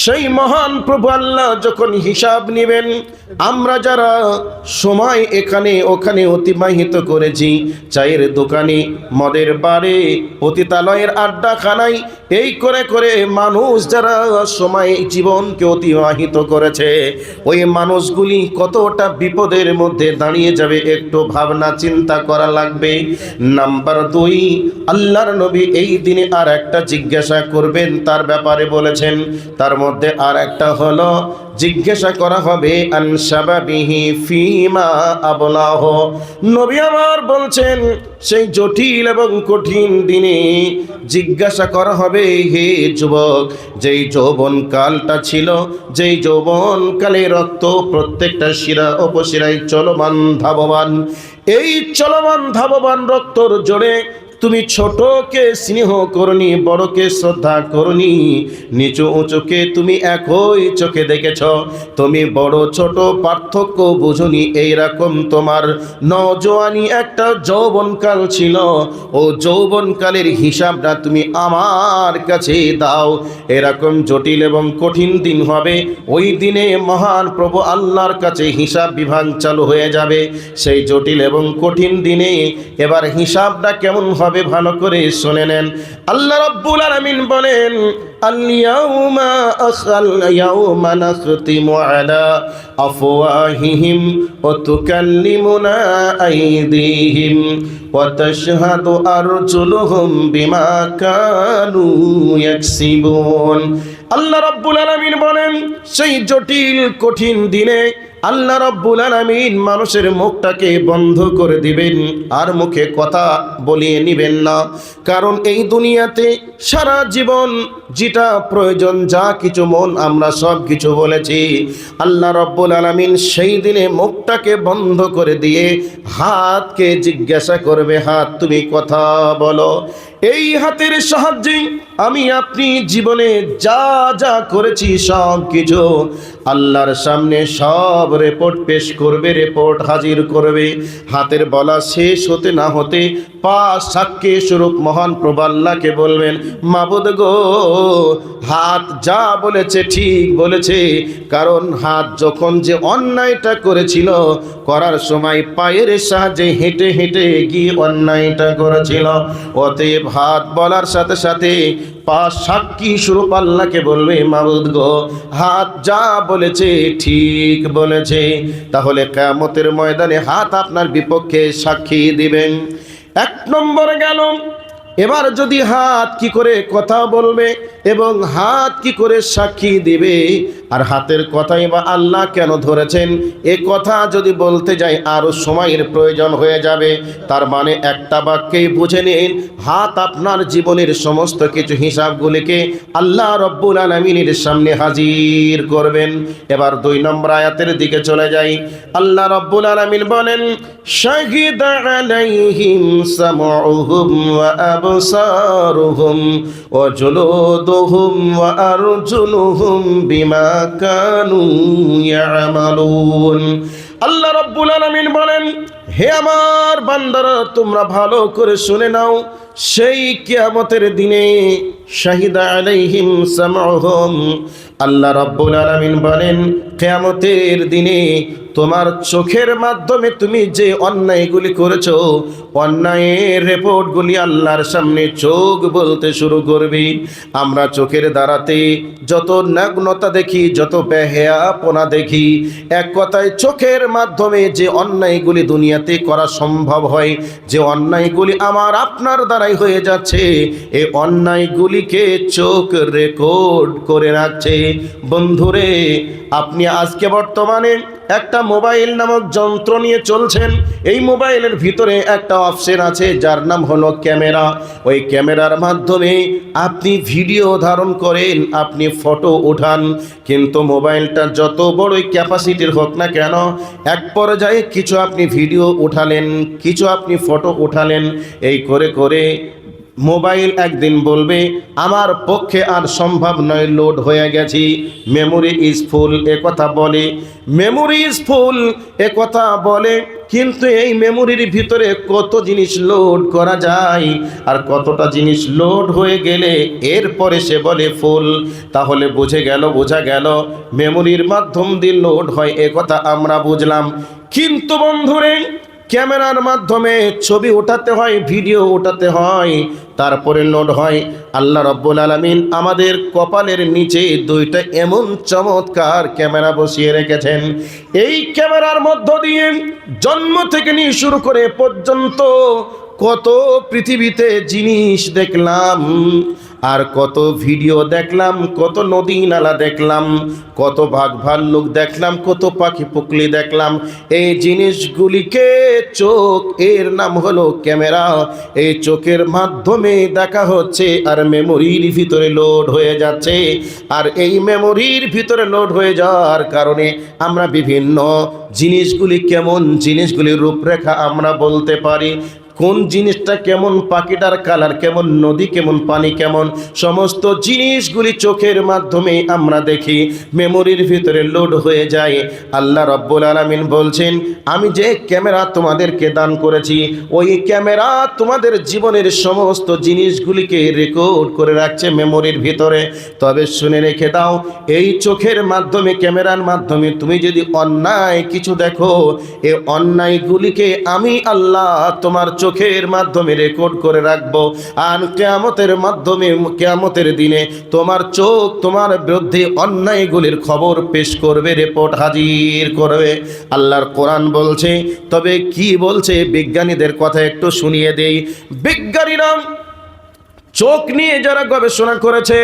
সেই মহান প্রভু আল্লাহ যখন হিসাব নেবেন, আমরা যারা সময় এখানে ওখানে অতিবাহিত করেছি, চায়ের দোকানে, মদের বারে, পতিতালয়ের আড্ডাখানায়, এই করে করে মানুষ যারা সময় জীবনকে অতিবাহিত করেছে, ওই মানুষগুলি কতটা বিপদের মধ্যে দাঁড়িয়ে যাবে একটু ভাবনা চিন্তা করা লাগবে। নাম্বার 2, আল্লাহর নবী এই দিনে আর একটা জিজ্ঞাসা করবেন, তার ব্যাপারে বলেছেন। তার মধ্যে আর একটা হলো জিজ্ঞাসা করা হবে আন শাবাবিহি ফিমা আবলাহ। নবী আমার বলছেন, সেই জটিল এবং কঠিন দিনে জিজ্ঞাসা করা হবে, হে যুবক, যেই যৌবনকালটা ছিল, যেই যৌবনকালে রক্ত প্রত্যেকটা শিরা উপশিরায় চলমান ধাবমান, এই চলমান ধাবমান রক্তর জোরে তুমি ছোটকে স্নেহ করনি, বড়কে শ্রদ্ধা করনি, নিচু উঁচুকে তুমি একই চোখে দেখেছ, তুমি বড় ছোট পার্থক্য বুঝনি। এইরকম তোমার নওজোয়ানি একটা যৌবনকাল ছিল, ও যৌবনকালের হিসাবটা তুমি আমার কাছে দাও। এরকম জটিল এবং কঠিন দিন হবে। ওই দিনে মহান প্রভু আল্লাহর কাছে হিসাব বিভাগ চালু হয়ে যাবে। সেই জটিল এবং কঠিন দিনে এবার হিসাবটা কেমন হবে ভালো করে শুনে নেন। আল্লাহ রাব্বুল আলামিন বলেন, আল-ইয়াউমা নাখতিমু আলা আফওয়াহিহিম ওয়া তুকাল্লিমুনা আইদিহিম ওয়া তাশহাদু আরজুলুহুম বিমা কানু ইয়াকসিবুন। আল্লাহ রাব্বুল আলামিন বলেন, সেই জটিল কঠিন দিনে আল্লাহ রাব্বুল আলামিন মানুষের মুখটাকে বন্ধ করে দিবেন, আর মুখে কথা বলিয়ে নিবেন না। কারণ এই দুনিয়াতে সারা জীবন যেটা প্রয়োজন, যা কিছু মন আমরা সব কিছু বলেছি, আল্লাহ রাব্বুল আলামিন সেই দিনে মুখটাকে বন্ধ করে দিয়ে হাতকে জিজ্ঞাসা করবে, হাত তুমি কথা বলো। এই হাতের সাহায্যে আমি আপনি জীবনে যা যা করেছি সব কিছু আল্লাহর সামনে সব রিপোর্ট পেশ করবে, রিপোর্ট হাজির করবে। হাতের বলা শেষ হতে না হতে পা সাক্ষী স্বরূপ মহান প্রভু আল্লাহকে বলবেন, মাবুদ গো, হাত যা বলেছে ঠিক বলেছে। কারণ হাত যখন যে অন্যায়টা করেছিল, করার সময় পায়ের সাহায্যে হেঁটে হেঁটে গিয়ে অন্যায়টা করেছিল। অতএব হাত বলার সাথে সাথে পা সাক্ষী স্বরূপ আল্লাহকে বলবে, মাবুদ গো, হাত যা বলেছে ঠিক বলেছে। তাহলে কিয়ামতের ময়দানে হাত আপনার বিপক্ষে সাক্ষী দিবেন। 1 নম্বর গেল। এবার যদি হাত কি করে কথা বলবে, এবং হাত কি করে সাক্ষী দিবে, আর হাতের কথাই বা আল্লাহ কেন ধরেছেন, এ কথা যদি বলতে যাই আরো সময়ের প্রয়োজন হয়ে যাবে। তার মানে একটা বাক্যেই বুঝে নিন, হাত আপনার জীবনের সমস্ত কিছু হিসাবগুলিকে আল্লাহ রব্বুল আলামিনের সামনে হাজির করবেন। এবার 2 নম্বর আয়াতের দিকে চলে যাই। আল্লাহ রব্বুল আলামিন বলেন, শাহিদা আলাইহিম সামউহুম ওয়া আবসারুহুম ওয়া জুলুদুহুম ওয়া আরজুলুহুম বিমা কানু ইয়ামালুন। আল্লাহ রব্বুল আলামিন বলেন, হে আমার বান্দারা, তোমরা ভালো করে শুনে নাও, সেই কিয়ামতের দিনে শাহিদা আলাইহিম সামউহুম, আল্লাহ রব্বুল আলামিন বলেন, কিয়ামতের দিনে তোমার চোখের মাধ্যমে তুমি যে অন্যায়গুলি করেছো, অন্যায়ের রিপোর্টগুলি আল্লাহর সামনে চোখ বলতে শুরু করবে। আমরা চোখের দ্বারাতে যত নগ্নতা দেখি, যত বেহায়াপনা দেখি, এক কথায় চোখের মাধ্যমে যে অন্যায়গুলি দুনিয়াতে করা সম্ভব হয়, যে অন্যায়গুলি আমার আপনার দ্বারাই হয়ে যাচ্ছে, এই অন্যায়গুলিকে চোখ রেকর্ড করে রাখছে। বন্ধুরে, আপনি আজকে বর্তমানে একটা মোবাইল নামক যন্ত্র নিয়ে চলছেন। এই মোবাইলের ভিতরে একটা অপশন আছে যার নাম হলো ক্যামেরা। ওই ক্যামেরার মাধ্যমে আপনি ভিডিও ধারণ করেন, আপনি ফটো ওঠান, কিন্তু মোবাইলটা যত বড়ই ক্যাপাসিটির হোক না কেন, এক পর্যায়ে কিছু আপনি ভিডিও উঠালেন, কিছু আপনি ফটো উঠালেন, এই করে করে মোবাইল একদিন বলবে আমার পক্ষে আর সম্ভব নয়, লোড হয়ে গেছি, মেমোরি ইজ ফুল, কথা বলে, মেমোরি ইজ ফুল কথা বলে। কিন্তু এই মেমোরির ভিতরে কত জিনিস লোড করা যায়, আর কতটা জিনিস লোড হয়ে গেলে এরপরে সে বলে ফুল। তাহলে বোঝা গেল মেমোরির মাধ্যম দিয়ে লোড হয়, কথা আমরা বুঝলাম। কিন্তু বন্ধুরে, ক্যামেরার মাধ্যমে ছবি ওঠাতে হয়, ভিডিও ওঠাতে হয়, তারপরে লোড হয়। আল্লাহ রব্বুল আলামিন আমাদের কপালের নিচে 2টা এমন চমৎকার ক্যামেরা বসিয়ে রেখেছেন। এই ক্যামেরার মধ্য দিয়ে জন্ম থেকে নিয়ে শুরু করে পর্যন্ত কত পৃথিবীতে জিনিস দেখলাম, আর কত ভিডিও দেখলাম, কত নদী নালা দেখলাম, কত বাঘ ভাল্লুক দেখলাম, কত পাখি পুকলি দেখলাম। এই জিনিসগুলিকে চোখ, এর নাম হলো ক্যামেরা, এই চোখের মাধ্যমে দেখা হচ্ছে আর মেমোরির ভিতরে লোড হয়ে যাচ্ছে। আর এই মেমোরির ভিতরে লোড হয়ে যাওয়ার কারণে আমরা বিভিন্ন জিনিসগুলি কেমন, জিনিসগুলির রূপরেখা আমরা বলতে পারি, কোন জিনিসটা কেমন, পাখিটার কালার কেমন, নদী কেমন, পানি কেমন, সমস্ত জিনিসগুলি চোখের মাধ্যমে আমরা দেখি, মেমোরির ভিতরে লোড হয়ে যায়। আল্লাহ রব্বুল আলামিন বলছেন, আমি যে ক্যামেরা তোমাদেরকে দান করেছি, ওই ক্যামেরা তোমাদের জীবনের সমস্ত জিনিসগুলিকে রেকর্ড করে রাখছে মেমোরির ভিতরে। তবে শুনে রেখে দাও, এই চোখের মাধ্যমে, ক্যামেরার মাধ্যমে তুমি যদি অন্যায় কিছু দেখো, এই অন্যায়গুলিকে আমি আল্লাহ তোমার চোখের মাধ্যমে রেকর্ড করে রাখবো। আর কিয়ামতের দিনে তোমার চোখ তোমার বিরুদ্ধে অন্যায়গুলির খবর পেশ করবে, রিপোর্ট হাজির করবে। আল্লাহর কোরআন বলছে। তবে কি বলছে, বিজ্ঞানীদের কথা একটু শুনিয়ে দেই। বিজ্ঞানীরা চোখ নিয়ে যারা গবেষণা করেছে,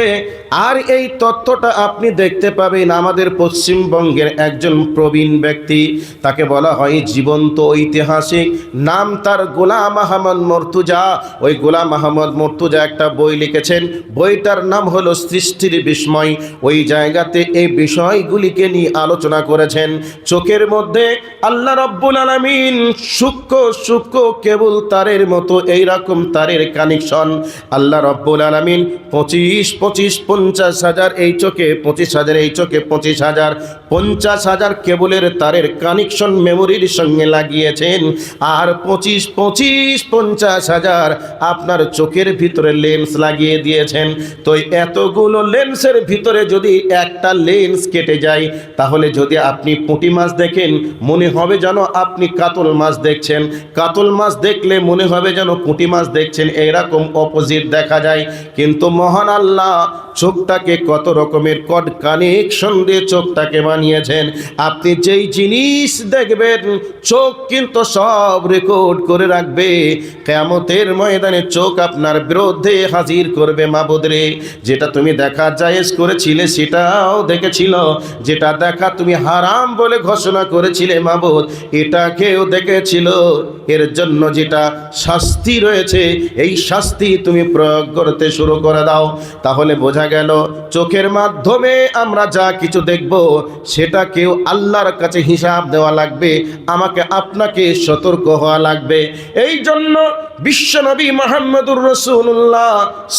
আর এই তথ্যটা আপনি দেখতে পাবেন আমাদের পশ্চিমবঙ্গের একজন প্রবীণ ব্যক্তি, তাকে বলা হয় জীবন্ত ঐতিহাসিক, নাম তার গোলাম আহমদ মর্তুজা। ওই গোলাম আহমদ মর্তুজা একটা বই লিখেছেন, বইটার নাম হলো সৃষ্টির বিস্ময়। ওই জায়গাতে এই বিষয়গুলিকে নিয়ে আলোচনা করেছেন। চোখের মধ্যে আল্লাহ রব্বুল আলামিন সূক্ষ্ম কেবল তারের মতো এইরকম তারের কানেকশন আল্লাহ রব্বুল আলামিন 50,000 এই চোখে 25,000, এই চোখে 25,000, 50,000 কেবলের তারের কানেকশন মেমোরির সঙ্গে লাগিয়েছেন। আর 50,000 আপনার চোখের ভিতরে লেন্স লাগিয়ে দিয়েছেন। তো এতগুলো লেন্সের ভিতরে যদি একটা লেন্স কেটে যায়, তাহলে যদি আপনি পুঁটি মাছ দেখেন, মনে হবে যেন আপনি কাতল মাছ দেখছেন, কাতল মাছ দেখলে মনে হবে যেন পুঁটি মাছ দেখছেন। এরকম অপোজিট দেখা দেখা যায়, কিন্তু মহান আল্লাহ চোখটাকে কত রকমের কড কানেকশন দিয়ে চোখটাকে বানিয়েছেন। আপনি যেই জিনিস দেখবেন চোখ কিন্তু সব রেকর্ড করে রাখবে। কিয়ামতের ময়দানে চোখ আপনার বিরুদ্ধে হাজির করবে, মাবুদ রে যেটা তুমি দেখা জায়েজ করেছিলে সেটাও দেখেছিল, যেটা দেখা তুমি হারাম বলে ঘোষণা করেছিলে মাবুদ এটাকেও দেখেছিল। এর জন্য যেটা শাস্তি রয়েছে এই শাস্তি তুমি প্রয়োগ করতে শুরু করে দাও। তাহলে বোঝা গেল চোখের মাধ্যমে আমরা যা কিছু দেখব সেটাকেও আল্লাহর কাছে হিসাব দেওয়া লাগবে, আমাকে আপনাকে সতর্ক হওয়া লাগবে। এই জন্য বিশ্বনবী মুহাম্মদুর রাসূলুল্লাহ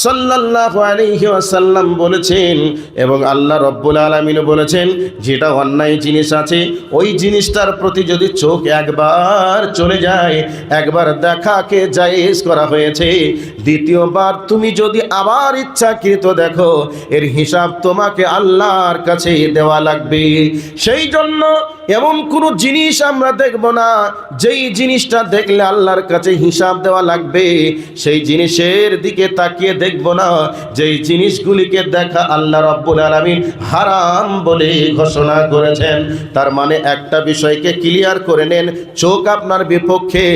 সাল্লাল্লাহু আলাইহি ওয়াসাল্লাম বলেছেন এবং আল্লাহ রাব্বুল আলামিন বলেছেন, যেটা অন্যায় জিনিস আছে ওই জিনিসটার প্রতি যদি চোখ একবার চলে যায়, একবার দেখাকে জায়েজ করা হয়েছে, দ্বিতীয়বার তুমি যদি আবার ইচ্ছাকৃত দেখো এর হিসাব তোমাকে আল্লাহর কাছে দেওয়া লাগবে। সেই জন্য এমন কোনো জিনিস আমরা দেখব না যেই জিনিসটা দেখলে আল্লাহর কাছে হিসাব দেওয়া লাগবে, সেই জিনিসের দিকে তাকিয়ে দেখব না যেই জিনিসগুলিকে দেখা আল্লাহ রাব্বুল আলামিন হারাম বলে ঘোষণা করেছেন। তার মানে একটা বিষয়কে ক্লিয়ার করে নেন, চোখ আপনার বিপক্ষে,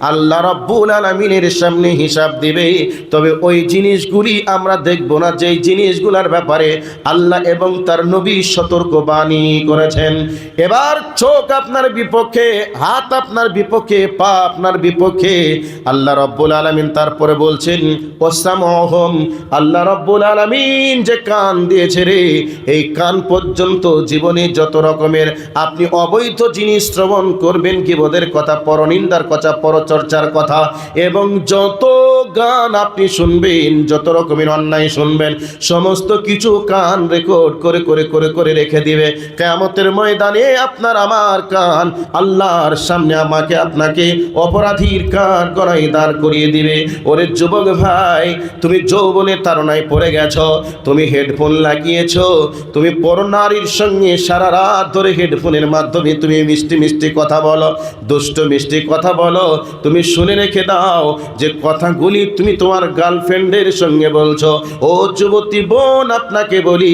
আল্লাহ রাব্বুল আলামিনের সামনে হিসাব দিবে, তবে ওই জিনিসগুলি আমরা দেখব না যেই জিনিসগুলোর ব্যাপারে আল্লাহ এবং তার নবী সতর্কবাণী করেছেন। এবার চোখ আপনার বিপক্ষে, হাত আপনার বিপক্ষে, পা আপনার বিপক্ষে, আল্লাহ রাব্বুল আলামিন তারপরে বলছেন ওয়াসামউহুম, আল্লাহ রাব্বুল আলামিন যে কান দিয়েছে রে, এই কান পর্যন্ত জীবনে যত রকমের আপনি অবৈধ জিনিস শ্রবণ করবেন, গীবতের কথা, পরনিন্দার কথা, পরচর্চার কথা, এবং যত গান আপনি শুনবেন, যত রকমের অন্যায় শুনবেন, সমস্ত কিছু কান রেকর্ড করে করে করে করে রেখে দিবে। কিয়ামতের ময়দানে আপনার আমার কান আল্লাহর সামনে আমাকে আপনাকে অপরাধীর কান গণায় দাঁড় করিয়ে দিবে। ওরে যুবক ভাই, তুমি যৌবনের তাড়নায় পড়ে গেছো, তুমি হেডফোন লাগিয়েছো, তুমি পরনারীর সঙ্গে সারা রাত ধরে হেডফোনের মাধ্যমে তুমি মিষ্টি মিষ্টি কথা বলো, দুষ্ট মিষ্টি কথা বলো। তুমি শুনে রেখে দাও যে কথাগুলি তুমি তোমার গার্লফ্রেন্ডের সঙ্গে বলছো। ও যুবতী বোন, আপনাকে বলি,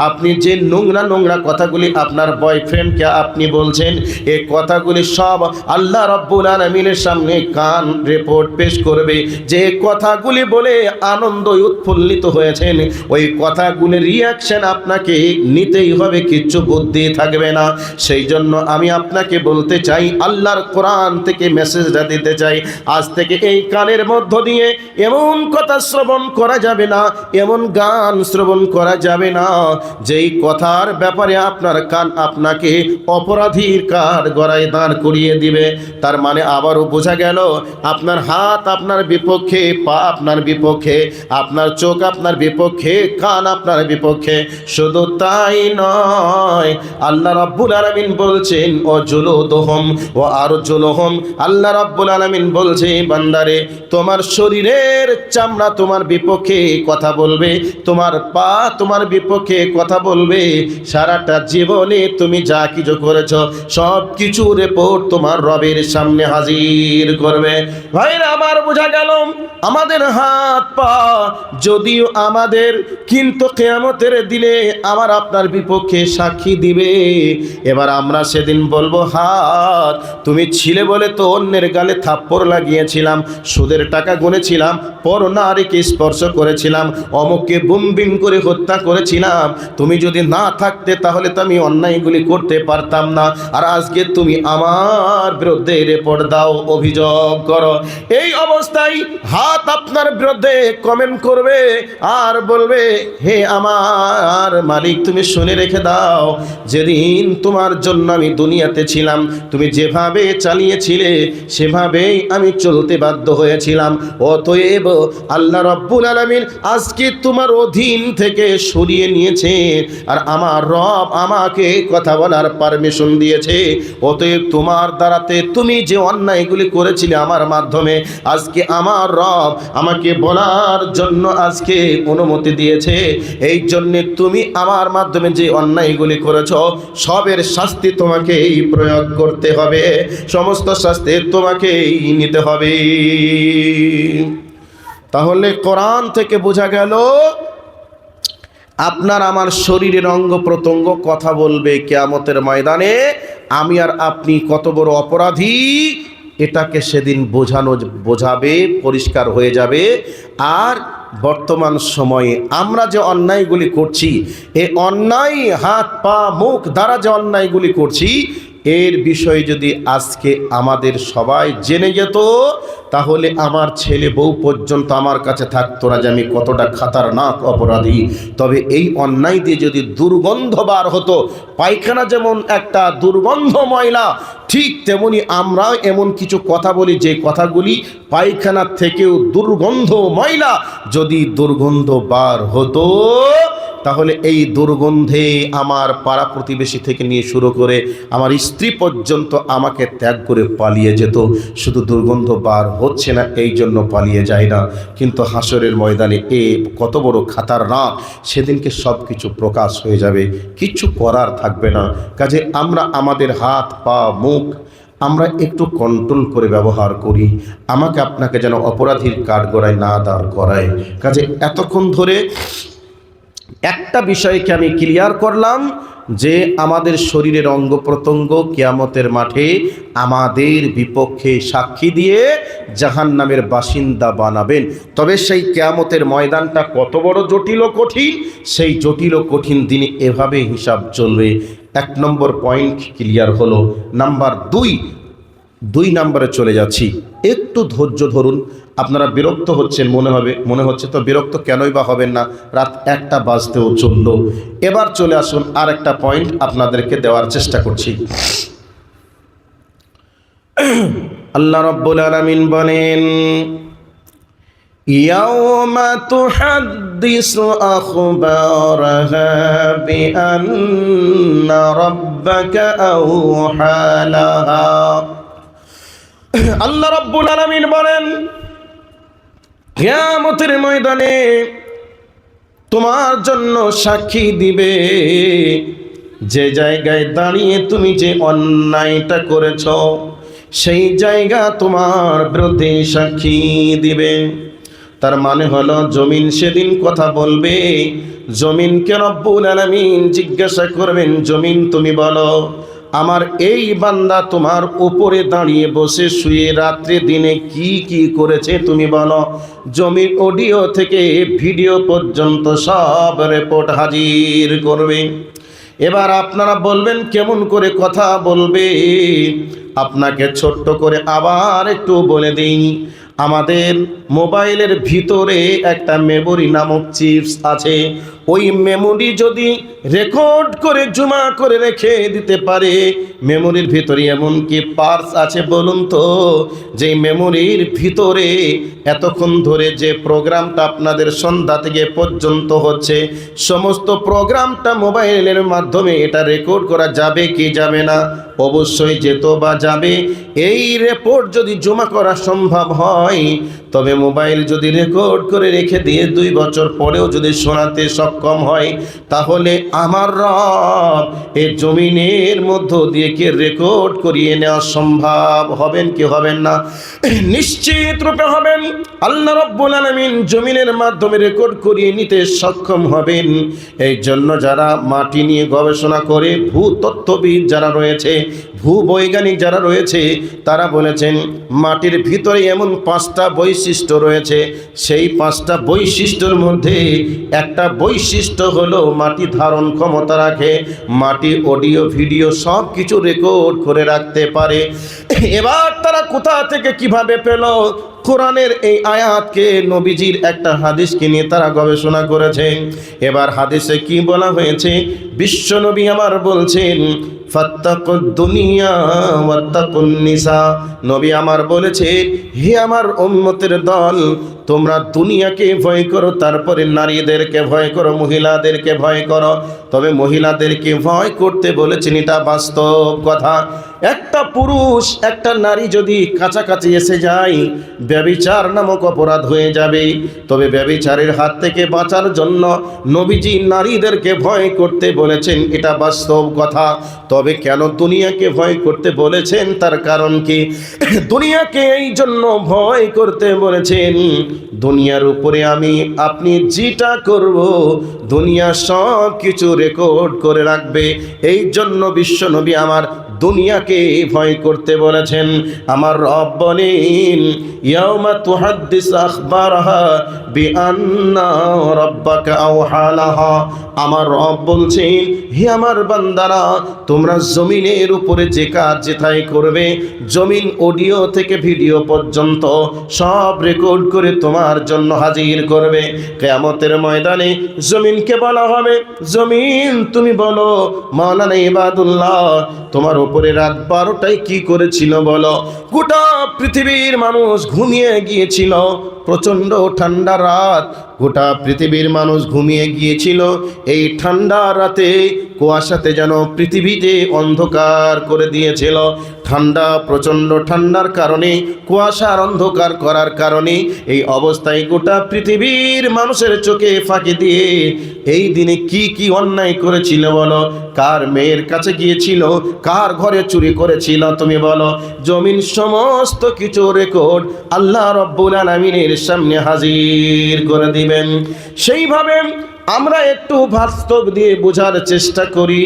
আপনি যে নোংরা নোংরা কথাগুলি আপনার বয়ফ্রেন্ডকে আপনি বলছেন, এই কথাগুলি সব আল্লাহ রাব্বুল আলামিনের সামনে কান রিপোর্ট পেশ করবে। যে কথাগুলি বলে আনন্দ উৎফুল্লিত হয়েছেন, ওই কথাগুলির রিয়াকশন আপনাকে নিতেই হবে, কিচ্ছু বুদ্ধি থাকবে না। সেই জন্য আমি আপনাকে বলতে চাই, আল্লাহর কোরআন থেকে মেসেজটা দিতে চাই, আজ থেকে এই কানের মধ্য দিয়ে এমন কথা শ্রবণ করা যাবে না, এমন গান শ্রবণ করা যাবে না যেই কথার ব্যাপারে আপনার কান আপনাকে অপরাধীর কার গড়ায় দাঁড় করিয়ে দিবে। তার মানে আবারও বোঝা গেল, আপনার হাত আপনার বিপক্ষে, পা আপনার বিপক্ষে, আপনার চোখ আপনার বিপক্ষে, কান আপনার বিপক্ষে। শুধু তাই নয়, আল্লাহ রাব্বুল আলামিন বলছেন ও জুলুদুহুম ও আরজুলুহুম, আল্লাহ রাব্বুল আলামিন বলছে বান্দারে, তোমার শরীরের চামড়া তোমার বিপক্ষে কথা বলবে, তোমার পা তোমার বিপক্ষে কথা বলবে, সারাটা জীবনে তুমি যা কিছু করেছো সব কিছু রিপোর্ট তোমার রবের সামনে হাজির করবে। ভাইরা আমার, বোঝা গেল আমাদের হাত পা যদিও আমাদের, কিন্তু কিয়ামতের দিনে আমার আপনার বিপক্ষে সাক্ষী দিবে। এবার আমরা সেদিন বলবো, হাত তুমি ছিলে বলে তো অন্যের গালে থাপ্পড় লাগিয়েছিলাম, সুদের টাকা গুনেছিলাম, পর নারীকে স্পর্শ করেছিলাম, অমুককে বুমবিম করে হত্যা করেছিলাম। তুমি যদি না থাকতে তাহলে তো আমি অন্যায়গুলি করতে পারতাম না। আর আজকে তুমি আমার বিরুদ্ধে রিপোর্ট দাও, অভিযোগ করো। এই অবস্থায় হাত আপনার বিরুদ্ধে কমেন্ট করবে আর বলবে, হে আমার মালিক, তুমি শুনে রেখে দাও, যেদিন তোমার জন্য আমি দুনিয়াতে ছিলাম, তুমি যেভাবে চালিয়েছিলে সেভাবেই আমি চলতে বাধ্য হয়েছিলাম। অতএব আল্লাহ রাব্বুল আলামিন আজকে তোমার অধীন থেকে সরিয়ে নিয়েছে, আর আমার রব আমাকে কথা বলার পারমিশন দিয়েছে। অতএব তোমার দ্বারাতে তুমি যে অন্যায়গুলি করেছিলে আমার মাধ্যমে, আজকে আমার রব আমাকে বলার জন্য আজকে অনুমতি দিয়েছে। এই জন্যে তুমি আমার মাধ্যমে যে অন্যায়গুলি করেছ সবের শাস্তি তোমাকেই প্রয়োগ করতে হবে, সমস্ত শাস্তি তোমাকেই নিতে হবে। তাহলে কোরআন থেকে বোঝা গেল আপনার আমার শরীরের অঙ্গ প্রত্যঙ্গ কথা বলবে কিয়ামতের ময়দানে। আমি আর আপনি কত বড় অপরাধী এটাকে সেদিন বোঝাবে, পরিষ্কার হয়ে যাবে। আর বর্তমান সময়ে আমরা যে অন্যায়গুলি করছি, এই অন্যায় হাত পা মুখ দ্বারা যে অন্যায়গুলি করছি, এর বিষয়ে যদি আজকে আমাদের সবাই জেনে যেত, তাহলে আমার ছেলে বউ পর্যন্ত আমার কাছে থাকতো না যে আমি কতটা খাতারনাক অপরাধী। তবে এই অন্যায় দিয়ে যদি দুর্গন্ধ বার হতো, পায়খানা যেমন একটা দুর্গন্ধ ময়লা, ঠিক তেমনি আমরা এমন কিছু কথা বলি যে কথাগুলি পায়খানার থেকেও দুর্গন্ধ ময়লা। যদি দুর্গন্ধ বার হতো, তাহলে এই দুর্গন্ধে আমার পাড়া প্রতিবেশী থেকে নিয়ে শুরু করে আমার স্ত্রী পর্যন্ত আমাকে ত্যাগ করে পালিয়ে যেত। শুধু দুর্গন্ধ বার হচ্ছে না এই জন্য পালিয়ে যায় না, কিন্তু হাসরের ময়দানে এ কত বড় খাতারনাক, সেদিনকে সব কিছু প্রকাশ হয়ে যাবে, কিচ্ছু করার থাকবে না। কাজে আমরা আমাদের হাত পা মুখ আমরা একটু কন্ট্রোল করে ব্যবহার করি, আমাকে আপনাকে যেন অপরাধীর কাঠগড়ায় না দাঁড় করায়। কাজে এতক্ষণ ধরে একটা বিষয়কে আমি ক্লিয়ার করলাম যে আমাদের শরীরের অঙ্গ প্রত্যঙ্গ কিয়ামতের মাঠে আমাদের বিপক্ষে সাক্ষী দিয়ে জাহান্নামের বাসিন্দা বানাবেন। তবে সেই কিয়ামতের ময়দানটা কত বড় জটিল ও কঠিন, সেই জটিল ও কঠিন দিনে এভাবে হিসাব চলবে। 1 নম্বর পয়েন্ট ক্লিয়ার হলো। নাম্বার 2 নম্বরে চলে যাচ্ছি। একটু ধৈর্য ধরুন। আপনারা বিরক্ত হচ্ছেন মনে হচ্ছে তো বিরক্ত কেনই বা হবেন না, রাত 1টা বাজতেও চলল। এবার চলে আসুন আর একটা পয়েন্ট আপনাদেরকে দেওয়ার চেষ্টা করছি। আল্লাহ রাব্বুল আলামিন বলেন, ইয়াওমা তুহাদ্দিসু আখবারাহা বিআন্না রাব্বাকা আওহা লাহা। আল্লাহ রাব্বুল আলামিন বলেন, কিয়ামতের ময়দানে তোমার জন্য সাক্ষী দিবে যে জায়গায় দাঁড়িয়ে তুমি যে অন্যায়টা করেছ, সেই জায়গা তোমার বিরুদ্ধে সাক্ষী দিবে। তার মানে হলো জমিন সেদিন কথা বলবে। জমিনকে রব্বুল আলামিন জিজ্ঞাসা করবেন, জমিন তুমি বলো আমার এই বান্দা তোমার উপরে দাঁড়িয়ে বসে শুয়ে রাত্রে দিনে কি কি করেছে তুমি বলো। জমির অডিও থেকে ভিডিও পর্যন্ত সব রিপোর্ট হাজির করবে। এবার আপনারা বলবেন কেমন করে কথা বলবে। আপনাকে ছোট্ট করে আবার একটু বলে দিই, আমাদের মোবাইলের ভিতরে একটা মেমোরি নামক চিপস আছে। ওই মেমোরি যদি রেকর্ড করে জমা করে রেখে দিতে পারে, মেমোরির ভিতরে এমন কি পার্টস আছে বলুন তো, যে মেমোরির ভিতরে এতক্ষণ ধরে যে প্রোগ্রামটা আপনাদের সন্ধ্যা থেকে পর্যন্ত হচ্ছে, সমস্ত প্রোগ্রামটা মোবাইলের মাধ্যমে এটা রেকর্ড করা যাবে কি যাবে না? অবশ্যই যেত বা যাবে। এই রিপোর্ট যদি জমা করা সম্ভব হয়, তবে মোবাইল যদি রেকর্ড করে রেখে দিয়ে 2 বছর পরেও যদি শোনাতে সক্ষম হয়, তাহলে আমার রব এই জমিনের মধ্য দিয়ে কি রেকর্ড করিয়ে নেওয়া সম্ভব হবেন কি হবেন না? নিশ্চিত রূপে হবেন। আল্লাহ রাব্বুল আলামিন জমিনের মাধ্যমে রেকর্ড করিয়ে নিতে সক্ষম হবেন। এই জন্য যারা মাটি নিয়ে গবেষণা করে, ভূতত্ত্ববিদ যারা রয়েছে, ভূবৈজ্ঞানিক যারা রয়েছে, তারা বলেছেন মাটির ভিতরে এমন 5টা বৈশিষ্ট্য রয়েছে। সেই 5টা বৈশিষ্ট্যের মধ্যে একটা বৈশিষ্ট্য হলো মাটি ধারণ ক্ষমতা রাখে, মাটি অডিও ভিডিও সব কিছু রেকর্ড করে রাখতে পারে। এবার তারা কোথা থেকে কিভাবে পেল? কোরআনের এই আয়াতকে, নবীজির একটা হাদিসকে নিয়ে তারা গবেষণা করেছেন। এবার হাদিসে কি বলা হয়েছে? বিশ্ব নবী আমার বলছেন, ফাত্তাকুদ দুনিয়া ওয়াত্তাকুন নিসা। নবী আমার বলেছে, হে আমার উম্মতের দল, তোমরা দুনিয়াকে ভয় করো, তারপরে নারীদেরকে ভয় করো, মহিলাদেরকে ভয় করো। তবে মহিলাদেরকে ভয় করতে বলেছেন, এটা বাস্তব কথা। একটা পুরুষ একটা নারী যদি কাছাকাছি এসে যায় ব্যভিচার নামক অপরাধ হয়ে যাবে। তবে ব্যভিচারের হাত থেকে বাঁচার জন্য নবীজি নারীদেরকে ভয় করতে বলেছেন, এটা বাস্তব কথা। তবে কেন দুনিয়াকে ভয় করতে বলেছেন, তার কারণ কি? দুনিয়াকে এই জন্য ভয় করতে বলেছেন, দুনিয়ার উপরে আপনি যেটা করব দুনিয়া সব কিছু রেকর্ড করে রাখবে। এই জন্য বিশ্বনবী আমার দুনিয়াকে ভয় করতে বলেছেন। আমার রব বলেন, ইয়াউমা তুহাদ্দিস আখবারহা বিআন্না রাব্বাকা আওহা লাহা। আমার রব বলছেন, হে আমার বান্দারা, তোমরা জমিনের উপরে যে কাজ যেথায় করবে, জমিন অডিও থেকে ভিডিও পর্যন্ত সব রেকর্ড করে তোমার জন্য হাজির করবে। কিয়ামতের ময়দানে জমিনকে বলা হবে, জমিন তুমি বলো মাওলানা ইবাদুল্লাহ, তোমার উপরে রাত 12টায় কি করেছিল বলো। গোটা পৃথিবীর মানুষ ঘুমিয়ে গিয়েছিল, প্রচণ্ড ঠান্ডা রাত, গোটা পৃথিবীর মানুষ ঘুমিয়ে গিয়েছিল। এই ঠান্ডা রাতে কুয়াশাতে যেন পৃথিবীতে অন্ধকার করে দিয়েছিল। ঠান্ডা, প্রচণ্ড ঠান্ডার কারণে, কুয়াশার অন্ধকার করার কারণে এই অবস্থায় গোটা পৃথিবীর মানুষের চোখে ফাঁকি দিয়ে এই দিনে কি কি অন্যায় করেছিল বলো। কার মেয়ের কাছে গিয়েছিল, কার ঘরে চুরি করেছিল তুমি বলো। জমিন সমস্ত কিছু রেকর্ড আল্লাহ রব্বুল আলামিনের সামনে হাজির করে দিবেন। সেইভাবে আমরা একটু বাস্তব দিয়ে বোঝার চেষ্টা করি।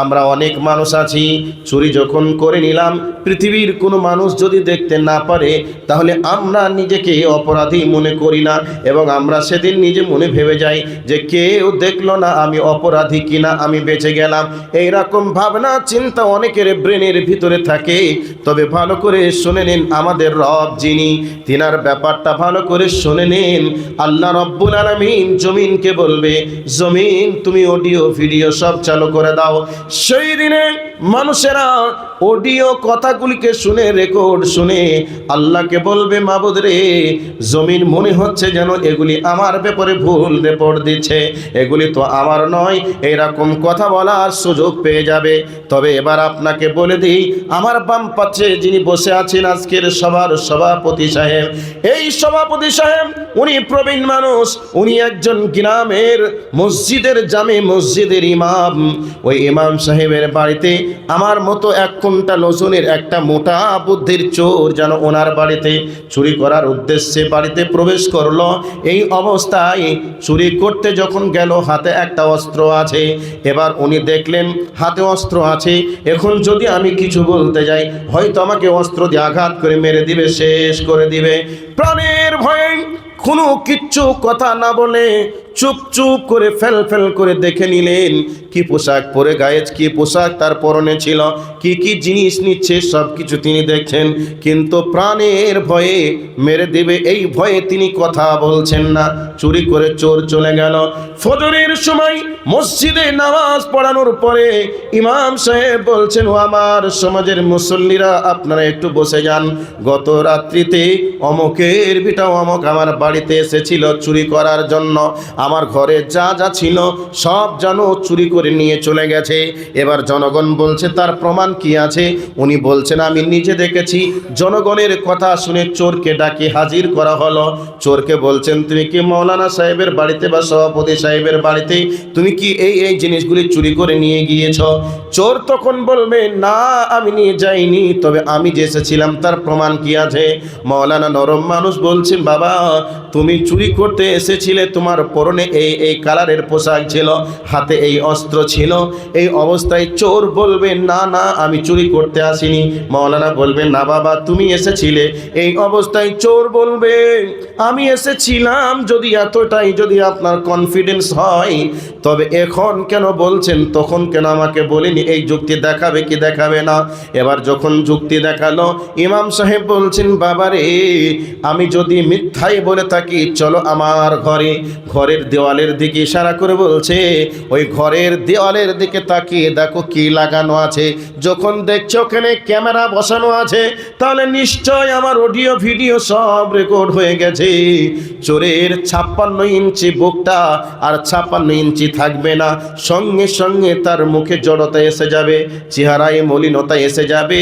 আমরা অনেক মানুষ আছি, চুরি যখন করে নিলাম, পৃথিবীর কোনো মানুষ যদি দেখতে না পারে তাহলে আমরা নিজেকে অপরাধী মনে করি না, এবং আমরা সেদিন নিজে মনে ভেবে যাই যে কেউ দেখলো না, আমি অপরাধী কিনা, আমি বেঁচে গেলাম। এইরকম ভাবনা চিন্তা অনেকের ব্রেনের ভিতরে থাকে। তবে ভালো করে শুনে নিন, আমাদের রব যিনি, তিনার ব্যাপারটা ভালো করে শুনে নিন। আল্লাহ রব্বুল আলামিন জমিনকে বলবে, জমিন তুমি অডিও ভিডিও সব চালু করে দাও। সেই দিনে মানুষেরা অডিও কথাগুলিকে শুনে, রেকর্ড শুনে আল্লাহকে বলবে, মাবুদ রে, জমিন মনে হচ্ছে যেন এগুলি আমার ব্যাপারে ভুল রিপোর্ট দিচ্ছে, এগুলি তো আমার নয়, এরকম কথা বলার সুযোগ পেয়ে যাবে। তবে এবার আপনাকে বলে দিই, আমার বাম পাশে যিনি বসে আছেন আজকের সবার সভাপতি সাহেব, এই সভাপতি সাহেব উনি প্রবীণ মানুষ, উনি একজন গ্রামের মসজিদের জামে মসজিদের ইমাম। ওই ইমাম সাহেবের বাড়িতে আমার মতো 1 কুইন্টাল ওজনের একটা মোটা বুদ্ধির চোর যেন ওনার বাড়িতে চুরি করার উদ্দেশ্যে বাড়িতে প্রবেশ করলো। এই অবস্থায় চুরি করতে যখন গেল, হাতে একটা অস্ত্র আছে। এবার উনি দেখলেন হাতে অস্ত্র আছে, এখন যদি আমি কিছু বলতে যাই হয়তো আমাকে অস্ত্র দিয়ে আঘাত করে মেরে দিবে, শেষ করে দিবে। প্রাণের ভয়ে কোনো কিচ্ছু কথা না বলে চুপ চুপ করে ফেল করে দেখে নিলেন কি পোশাক পরে, গায়ে কি পোশাক তার পরনে ছিল, কি কি জিনিস নিচ্ছে সব কিছু তিনি দেখছেন। কিন্তু প্রাণের ভয়ে মেরে দেবে এই ভয়ে তিনি কথা বলছেন না। চুরি করে চোর চলে গেল। ফজরের সময় মসজিদে নামাজ পড়ানোর পরে ইমাম সাহেব বলছেন, ও আমার সমাজের মুসল্লিরা, আপনারা একটু বসে যান। গত রাত্রিতে অমকের বিটা অমক আমার বাড়িতে এসেছিল চুরি করার জন্য। আমার ঘরে যা যা ছিল সব যেন চুরি করে নিয়ে চলে গেছে। এবার জনগণ বলছে তার প্রমাণ কি আছে? উনি বলছেন আমি নিজে দেখেছি। জনগণের কথা শুনে চোরকে ডাকি হাজির করা হলো। চোরকে বলছেন, তুমি কি মৌলানা সাহেবের বাড়িতে বা সভাপতি সাহেবের বাড়িতে তুমি কি এই জিনিসগুলি চুরি করে নিয়ে গিয়েছ? চোর তখন বলবে, না আমি নিয়ে যাইনি, তবে আমি যে এসেছিলাম তার প্রমাণ কি আছে? মৌলানা নরম মানুষ বলছেন, বাবা তুমি চুরি করতে এসেছিলে, তোমার পরনে এই কালারের পোশাক ছিল, হাতে এই অস্ত্র ছিল। এই অবস্থায় চোর বলবে, না না আমি চুরি করতে আসিনি। মৌলানা বলবে, না বাবা তুমি এসেছিলে। এই অবস্থায় চোর বলবে, আমি এসেছিলাম। যদি এতটাই যদি আপনার কনফিডেন্স হয় তবে এখন কেন বলছেন, তখন কেন আমাকে বলেনি? এই যুক্তি দেখাবে কি দেখাবে না? এবার যখন যুক্তি দেখালো, ইমাম সাহেব বলছেন, বাবারে আমি যদি মিথ্যাই বলে থাকি, চলো আমার ঘরের দেওয়ালের দিকে ইশারা করে বলছে, ওই ঘরের দেওয়ালের দিকে তাকিয়ে দেখো কি লাগানো আছে। যখন দেখছো ওখানে ক্যামেরা বসানো আছে, তাহলে নিশ্চয় আমার অডিও ভিডিও সব রেকর্ড হয়ে গেছে। চোরের 56 ইঞ্চি বুকটা আর 56 ইঞ্চি থাকবে না, সঙ্গে সঙ্গে তার মুখে জড়তা এসে যাবে, চেহারায় মলিনতা এসে যাবে।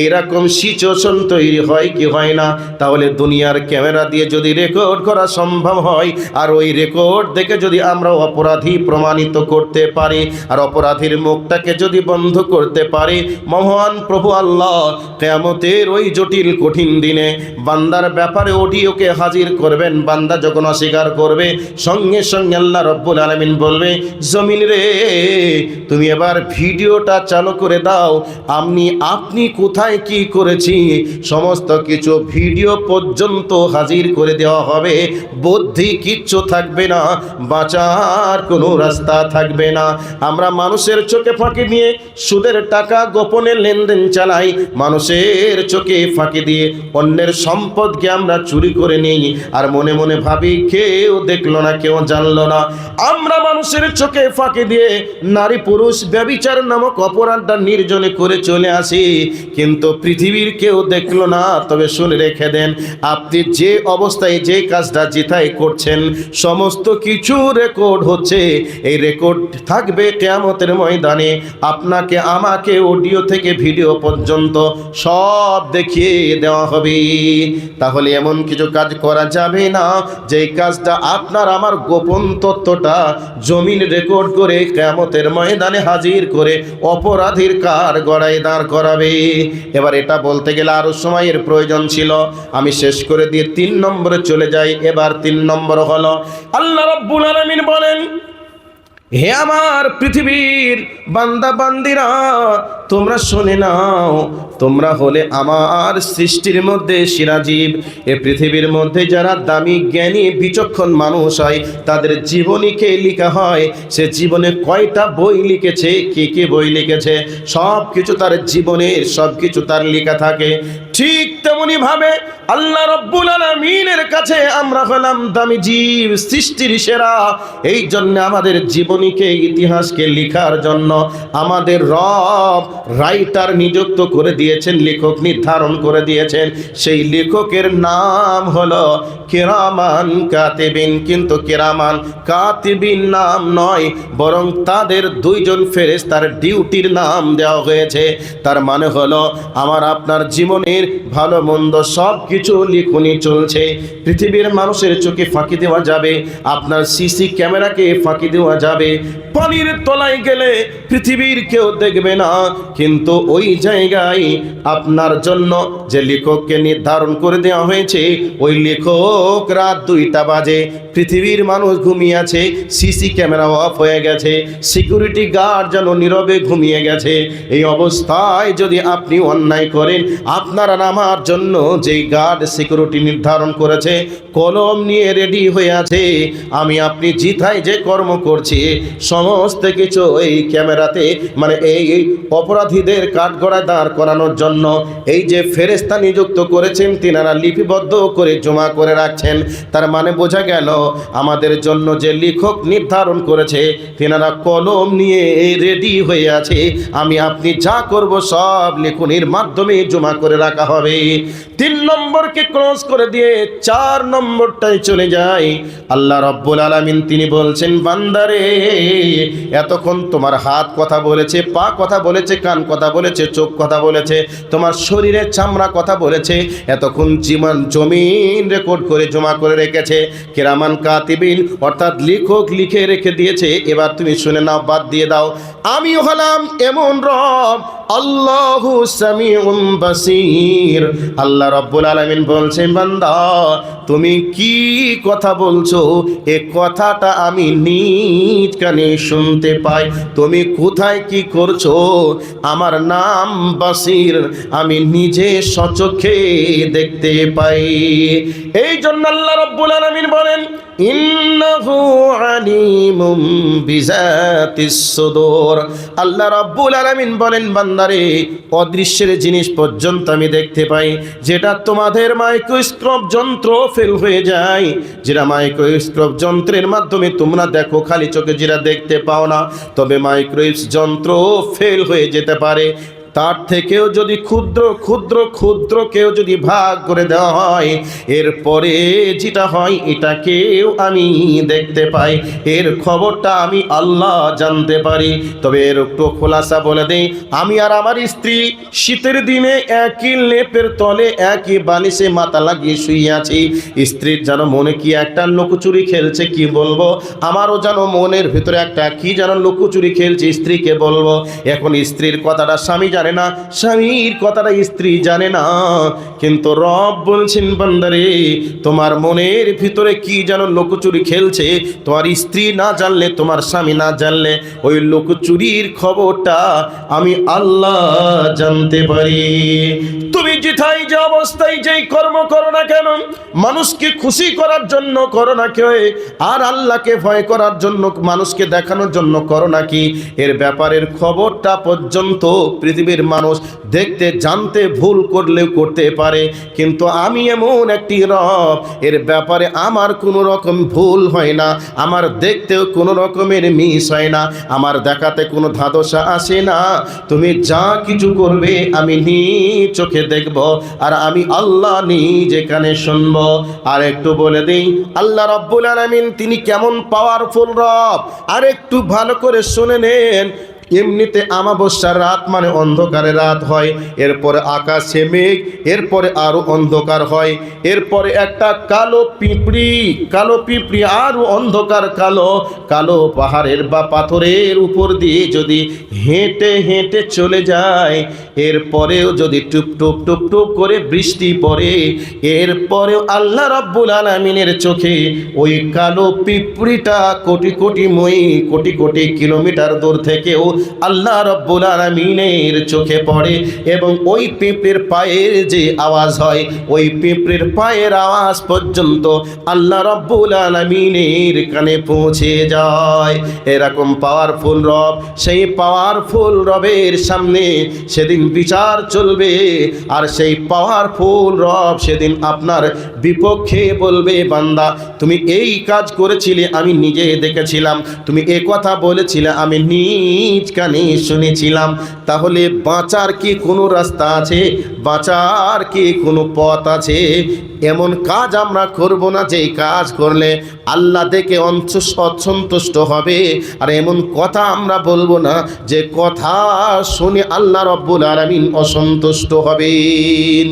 এইরকম সিচুয়েশন তৈরি হয় কি হয় না? তাহলে দুনিয়ার ক্যামেরা দিয়ে যদি রেকর্ড করা সম্ভব হয়, আর ওই রেকর্ড দেখে যদি আমরা অপরাধী প্রমাণিত করতে পারি, আর অপরাধীর মুখটাকে যদি বন্ধ করতে পারি, মহান প্রভু আল্লাহ কিয়ামতের ওই জটিল কঠিন দিনে বান্দার ব্যাপারে অডিওকে হাজির করবেন। বান্দা যখন অস্বীকার করবে, সঙ্গে সঙ্গে আল্লাহ রব্বুল আলামিন বলবে, জমিন রে তুমি এবার ভিডিওটা চালু করে দাও, আপনি কোথায় কি করেছি সমস্ত কিছু ভিডিও পর্যন্ত হাজির করে দেওয়া হবে। বুদ্ধি কিচ্ছু থাকবে না, বাঁচার কোনো রাস্তা থাকবে না। আমরা মানুষের চোখে ফাঁকি দিয়ে সুদের টাকা গোপনে লেনদেন চালাই, মানুষের চোখে ফাঁকি দিয়ে অন্যের সম্পদকে আমরা চুরি করে নিই, আর মনে মনে ভাবি কেউ দেখলো না, কেউ জানলো না। আমরা মানুষের চোখে ফাঁকি দিয়ে নারী পুরুষ ব্যভিচার নামক অপরাধটা নির্জনে করে চলে আসি, কিন্তু পৃথিবীর কেউ দেখলো না। তবে শুনে রেখে দেন, আপনি যে অবস্থায় যে কাজটা যেথায় করছেন সমস্ত কিছু রেকর্ড হচ্ছে। এই রেকর্ড থাকবে কিয়ামতের ময়দানে, আপনাকে আমাকে অডিও থেকে ভিডিও পর্যন্ত সব দেখিয়ে দেওয়া হবে। তাহলে এমন কিছু কাজ করা যাবে না যেই কাজটা আপনার আমার গোপন তথ্যটা জমিন রেকর্ড করে কিয়ামতের ময়দানে হাজির করে অপরাধীর কার গড়ায় দাঁড় করাবে। এবার এটা বলতে গেলে আরো সময়ের প্রয়োজন ছিল, আমি শেষ করে দিয়ে 3 নম্বরে চলে যাই। এবার 3 নম্বর হলো, আল্লাহ রাব্বুল আলামিন বলেন, হে আমার পৃথিবীর বান্দা বান্দিরা, তোমরা শুনে নাও, তোমরা হলে আমার সৃষ্টির মধ্যে সেরা জীব। এ পৃথিবীর মধ্যে যারা দামি জ্ঞানী বিচক্ষণ মানুষ হয়, তাদের জীবনীকে লেখা হয়। সে জীবনে কয়টা বই লিখেছে, কি বই লিখেছে, সব কিছু তার জীবনের সব কিছু তার লেখা থাকে। ঠিক তেমনি ভাবে আল্লাহ রাব্বুল আলামিনের কাছে আমরা হলাম দামি জীব, সৃষ্টির সেরা। এই জন্য আমাদের জীবনীকে ইতিহাসকে লেখার জন্য আমাদের রব রাইটার নিযুক্ত করে দিয়েছেন, লেখক নির্ধারণ করে দিয়েছেন। সেই লেখকের নাম হলো কিরামান কাতিবিন। কিন্তু কিরামান কাতিবিন নাম নয়, বরং তাদের 2 জন ফেরেশতার ডিউটির নাম দেওয়া হয়েছে। তার মানে হলো আমার আপনার জীবনের ভালো মন্দ সব কিছু লিখুনি চলছে। পৃথিবীর মানুষের চোখে ফাঁকি দেওয়া যাবে, আপনার সিসি ক্যামেরাকে ফাঁকি দেওয়া যাবে। পানির তলায় গেলে পৃথিবীর কেউ দেখবে না, কিন্তু ওই জায়গায় আপনার জন্য যে লেখককে নির্ধারণ করে দেওয়া হয়েছে, ওই লেখক রাত 2টা বাজে, পৃথিবীর মানুষ ঘুমিয়ে আছে, সিসি ক্যামেরা অফ হয়ে গেছে, সিকিউরিটি গার্ড যেন নীরবে ঘুমিয়ে গেছে। এই অবস্থায় যদি আপনি অন্যায় করেন, আপনার আর আমার জন্য যেই গার্ড সিকিউরিটি নির্ধারণ করেছে কলম নিয়ে রেডি হয়ে আছে, আমি আপনি জিথায় যে কর্ম করছি সমস্ত কিছু এই ক্যামেরাতে, মানে এই অপরাধীদের কাঠগড়ায় দাঁড় করানোর জন্য এই যে ফেরেশতা নিযুক্ত করেছেন, তিনারা লিপিবদ্ধ করে জমা করে রাখছেন। তার মানে বোঝা গেল আমাদের জন্য যে লেখক নির্ধারণ করেছে, তিনারা কলম নিয়ে রেডি হয়ে আছে। আমি আপনি যা করব সব লেখনির মাধ্যমে জমা করে রাখা হবে। 3 নম্বরকে ক্রস করে দিয়ে 4 নম্বরটায় চলে যায়। আল্লাহ রাব্বুল আলামিন তিনি বলছেন, বান্দারে এতক্ষণ তোমার হাত কথা বলেছে, পা কথা বলেছে, কান কথা বলেছে, চোখ কথা বলেছে, তোমার শরীরের চামড়া কথা বলেছে, এতক্ষণ জমিন রেকর্ড করে জমা করে রেখেছে কিরামান কাতিবিন, অর্থাৎ লেখক লিখে রেখে দিয়েছে। এবার তুমি শুনে নাও, বাদ দিয়ে দাও। আমি হলাম এমন রব, আল্লাহু সামিউম বাসীর। আল্লাহ রাব্বুল আলামিন বলছেন, বান্দা তুমি কি কথা বলছো, এ কথাটা আমি নিজ কানে শুনতে পাই। তুমি কোথায় কি করছো, আমার নাম বাসীর, আমি নিজে সচক্ষে দেখতে পাই। এই জন্য আল্লাহ রাব্বুল আলামিন বলেন, ইন্নাহু আলিমুম বিযাতিস সুদূর। আল্লাহ রাব্বুল আলামিন বলেন, বান্দারে অদৃশ্যের জিনিস পর্যন্ত আমি দেখতে পাই, যেটা তোমাদের মাইক্রোস্কোপ যন্ত্র ফেল হয়ে যায়, যেটা মাইক্রোস্কোপ যন্ত্রের মাধ্যমে তোমরা দেখো খালি চোখে, যেটা দেখতে পাও না, তবে মাইক্রোস্কোপ যন্ত্র ফেল হয়ে যেতে পারে। তার থেকেও যদি ক্ষুদ্র ক্ষুদ্র ক্ষুদ্র কেউ যদি ভাগ করে দেওয়া হয়, এরপরে যেটা হয় এটাকেও আমি দেখতে পাই, এর খবরটা আমি আল্লাহ জানতে পারি। তবে এর একটু খোলাসা বলে দেই, আমি আর আমার স্ত্রী শীতের দিনে একই লেপের তলে একই বালিশে মাথা লাগিয়ে শুয়ে আছি। স্ত্রীর যেন মনে কি একটা লুকোচুরি খেলছে, কি বলবো, আমারও যেন মনের ভিতরে একটা কি যেন লুকোচুরি খেলছে, স্ত্রীকে বলবো। এখন স্ত্রীর কথাটা স্বামী জানে না, স্বামীর কথাটা স্ত্রী জানে না, কিন্তু রব বলছেন, বান্দারে তোমার মনের ভিতরে কি যেন লুকোচুরি খেলছে, তোমার স্ত্রী না জানলে, তোমার স্বামী না জানলে, ওই লুকোচুরির খবরটা আমি আল্লাহ জানতে পারি। তুমি যেথায় যে অবস্থায় যেই কর্ম করো না কেন, মানুষকে খুশি করার জন্য করো না কেউ, আর আল্লাহকে ভয় করার জন্য, মানুষকে দেখানোর জন্য করো নাকি, এর ব্যাপারের খবরটা পর্যন্ত পৃথিবীর মানুষ দেখতে জানতে ভুল করলেও করতে পারে, কিন্তু আমি এমন একটি রব, এর ব্যাপারে আমার কোনো রকম ভুল হয় না, আমার দেখতেও কোনো রকমের মিস হয় না, আমার দেখাতে কোনো ধাদসা আসে না। তুমি যা কিছু করবে আমি নিজ চোখে দেখব, আর আমি আল্লাহ নিজে কানে শুনবো। আর একটু বলে দিই, আল্লাহ রাব্বুল আলামিন তিনি কেমন পাওয়ারফুল রব, আর একটু ভালো করে শুনে নেন। এমনিতে আমাবস্যার রাত মানে অন্ধকারে রাত হয়, এরপরে আকাশে মেঘ, এরপরে আরো অন্ধকার হয়, এরপরে একটা কালো পিঁপড়ি আরো অন্ধকার কালো কালো পাহাড়ের বা পাথরের উপর দিয়ে যদি হেঁটে হেঁটে চলে যায়, এরপরেও যদি টুপ টুপ টুপ টুপ করে বৃষ্টি পড়ে, এরপরেও আল্লাহ রাব্বুল আলামিনের চোখে ওই কালো পিঁপড়িটা কোটি কোটি কিলোমিটার দূর থেকেও আল্লাহ রাব্বুল আলামিনের চোখে পড়ে, এবং ওই পিঁপড়ের পায়ের যে আওয়াজ হয়, ওই পিঁপড়ের পায়ের আওয়াজ পর্যন্ত আল্লাহ রাব্বুল আলামিনের কানে পৌঁছে যায়। এরকম পাওয়ারফুল রব, সেই পাওয়ারফুল রবের সামনে সেদিন বিচার চলবে, আর সেই পাওয়ারফুল রব সেদিন আপনার বিপক্ষে বলবে, বান্দা তুমি এই কাজ করেছিলে আমি নিজে দেখেছিলাম, তুমি এ কথা বলেছিলে আমি নিজ কানে শুনেছিলাম, তাহলে বাঁচার কি কোনো রাস্তা আছে, বাঁচার কি কোনো পথ আছে? এমন কাজ আমরা করব না যে কাজ করলে আল্লাহ দেখে অসন্তুষ্ট হবে, আর এমন কথা আমরা বলবো না যে কথা শুনে আল্লাহ রাব্বুল আলামিন অসন্তুষ্ট হবেন।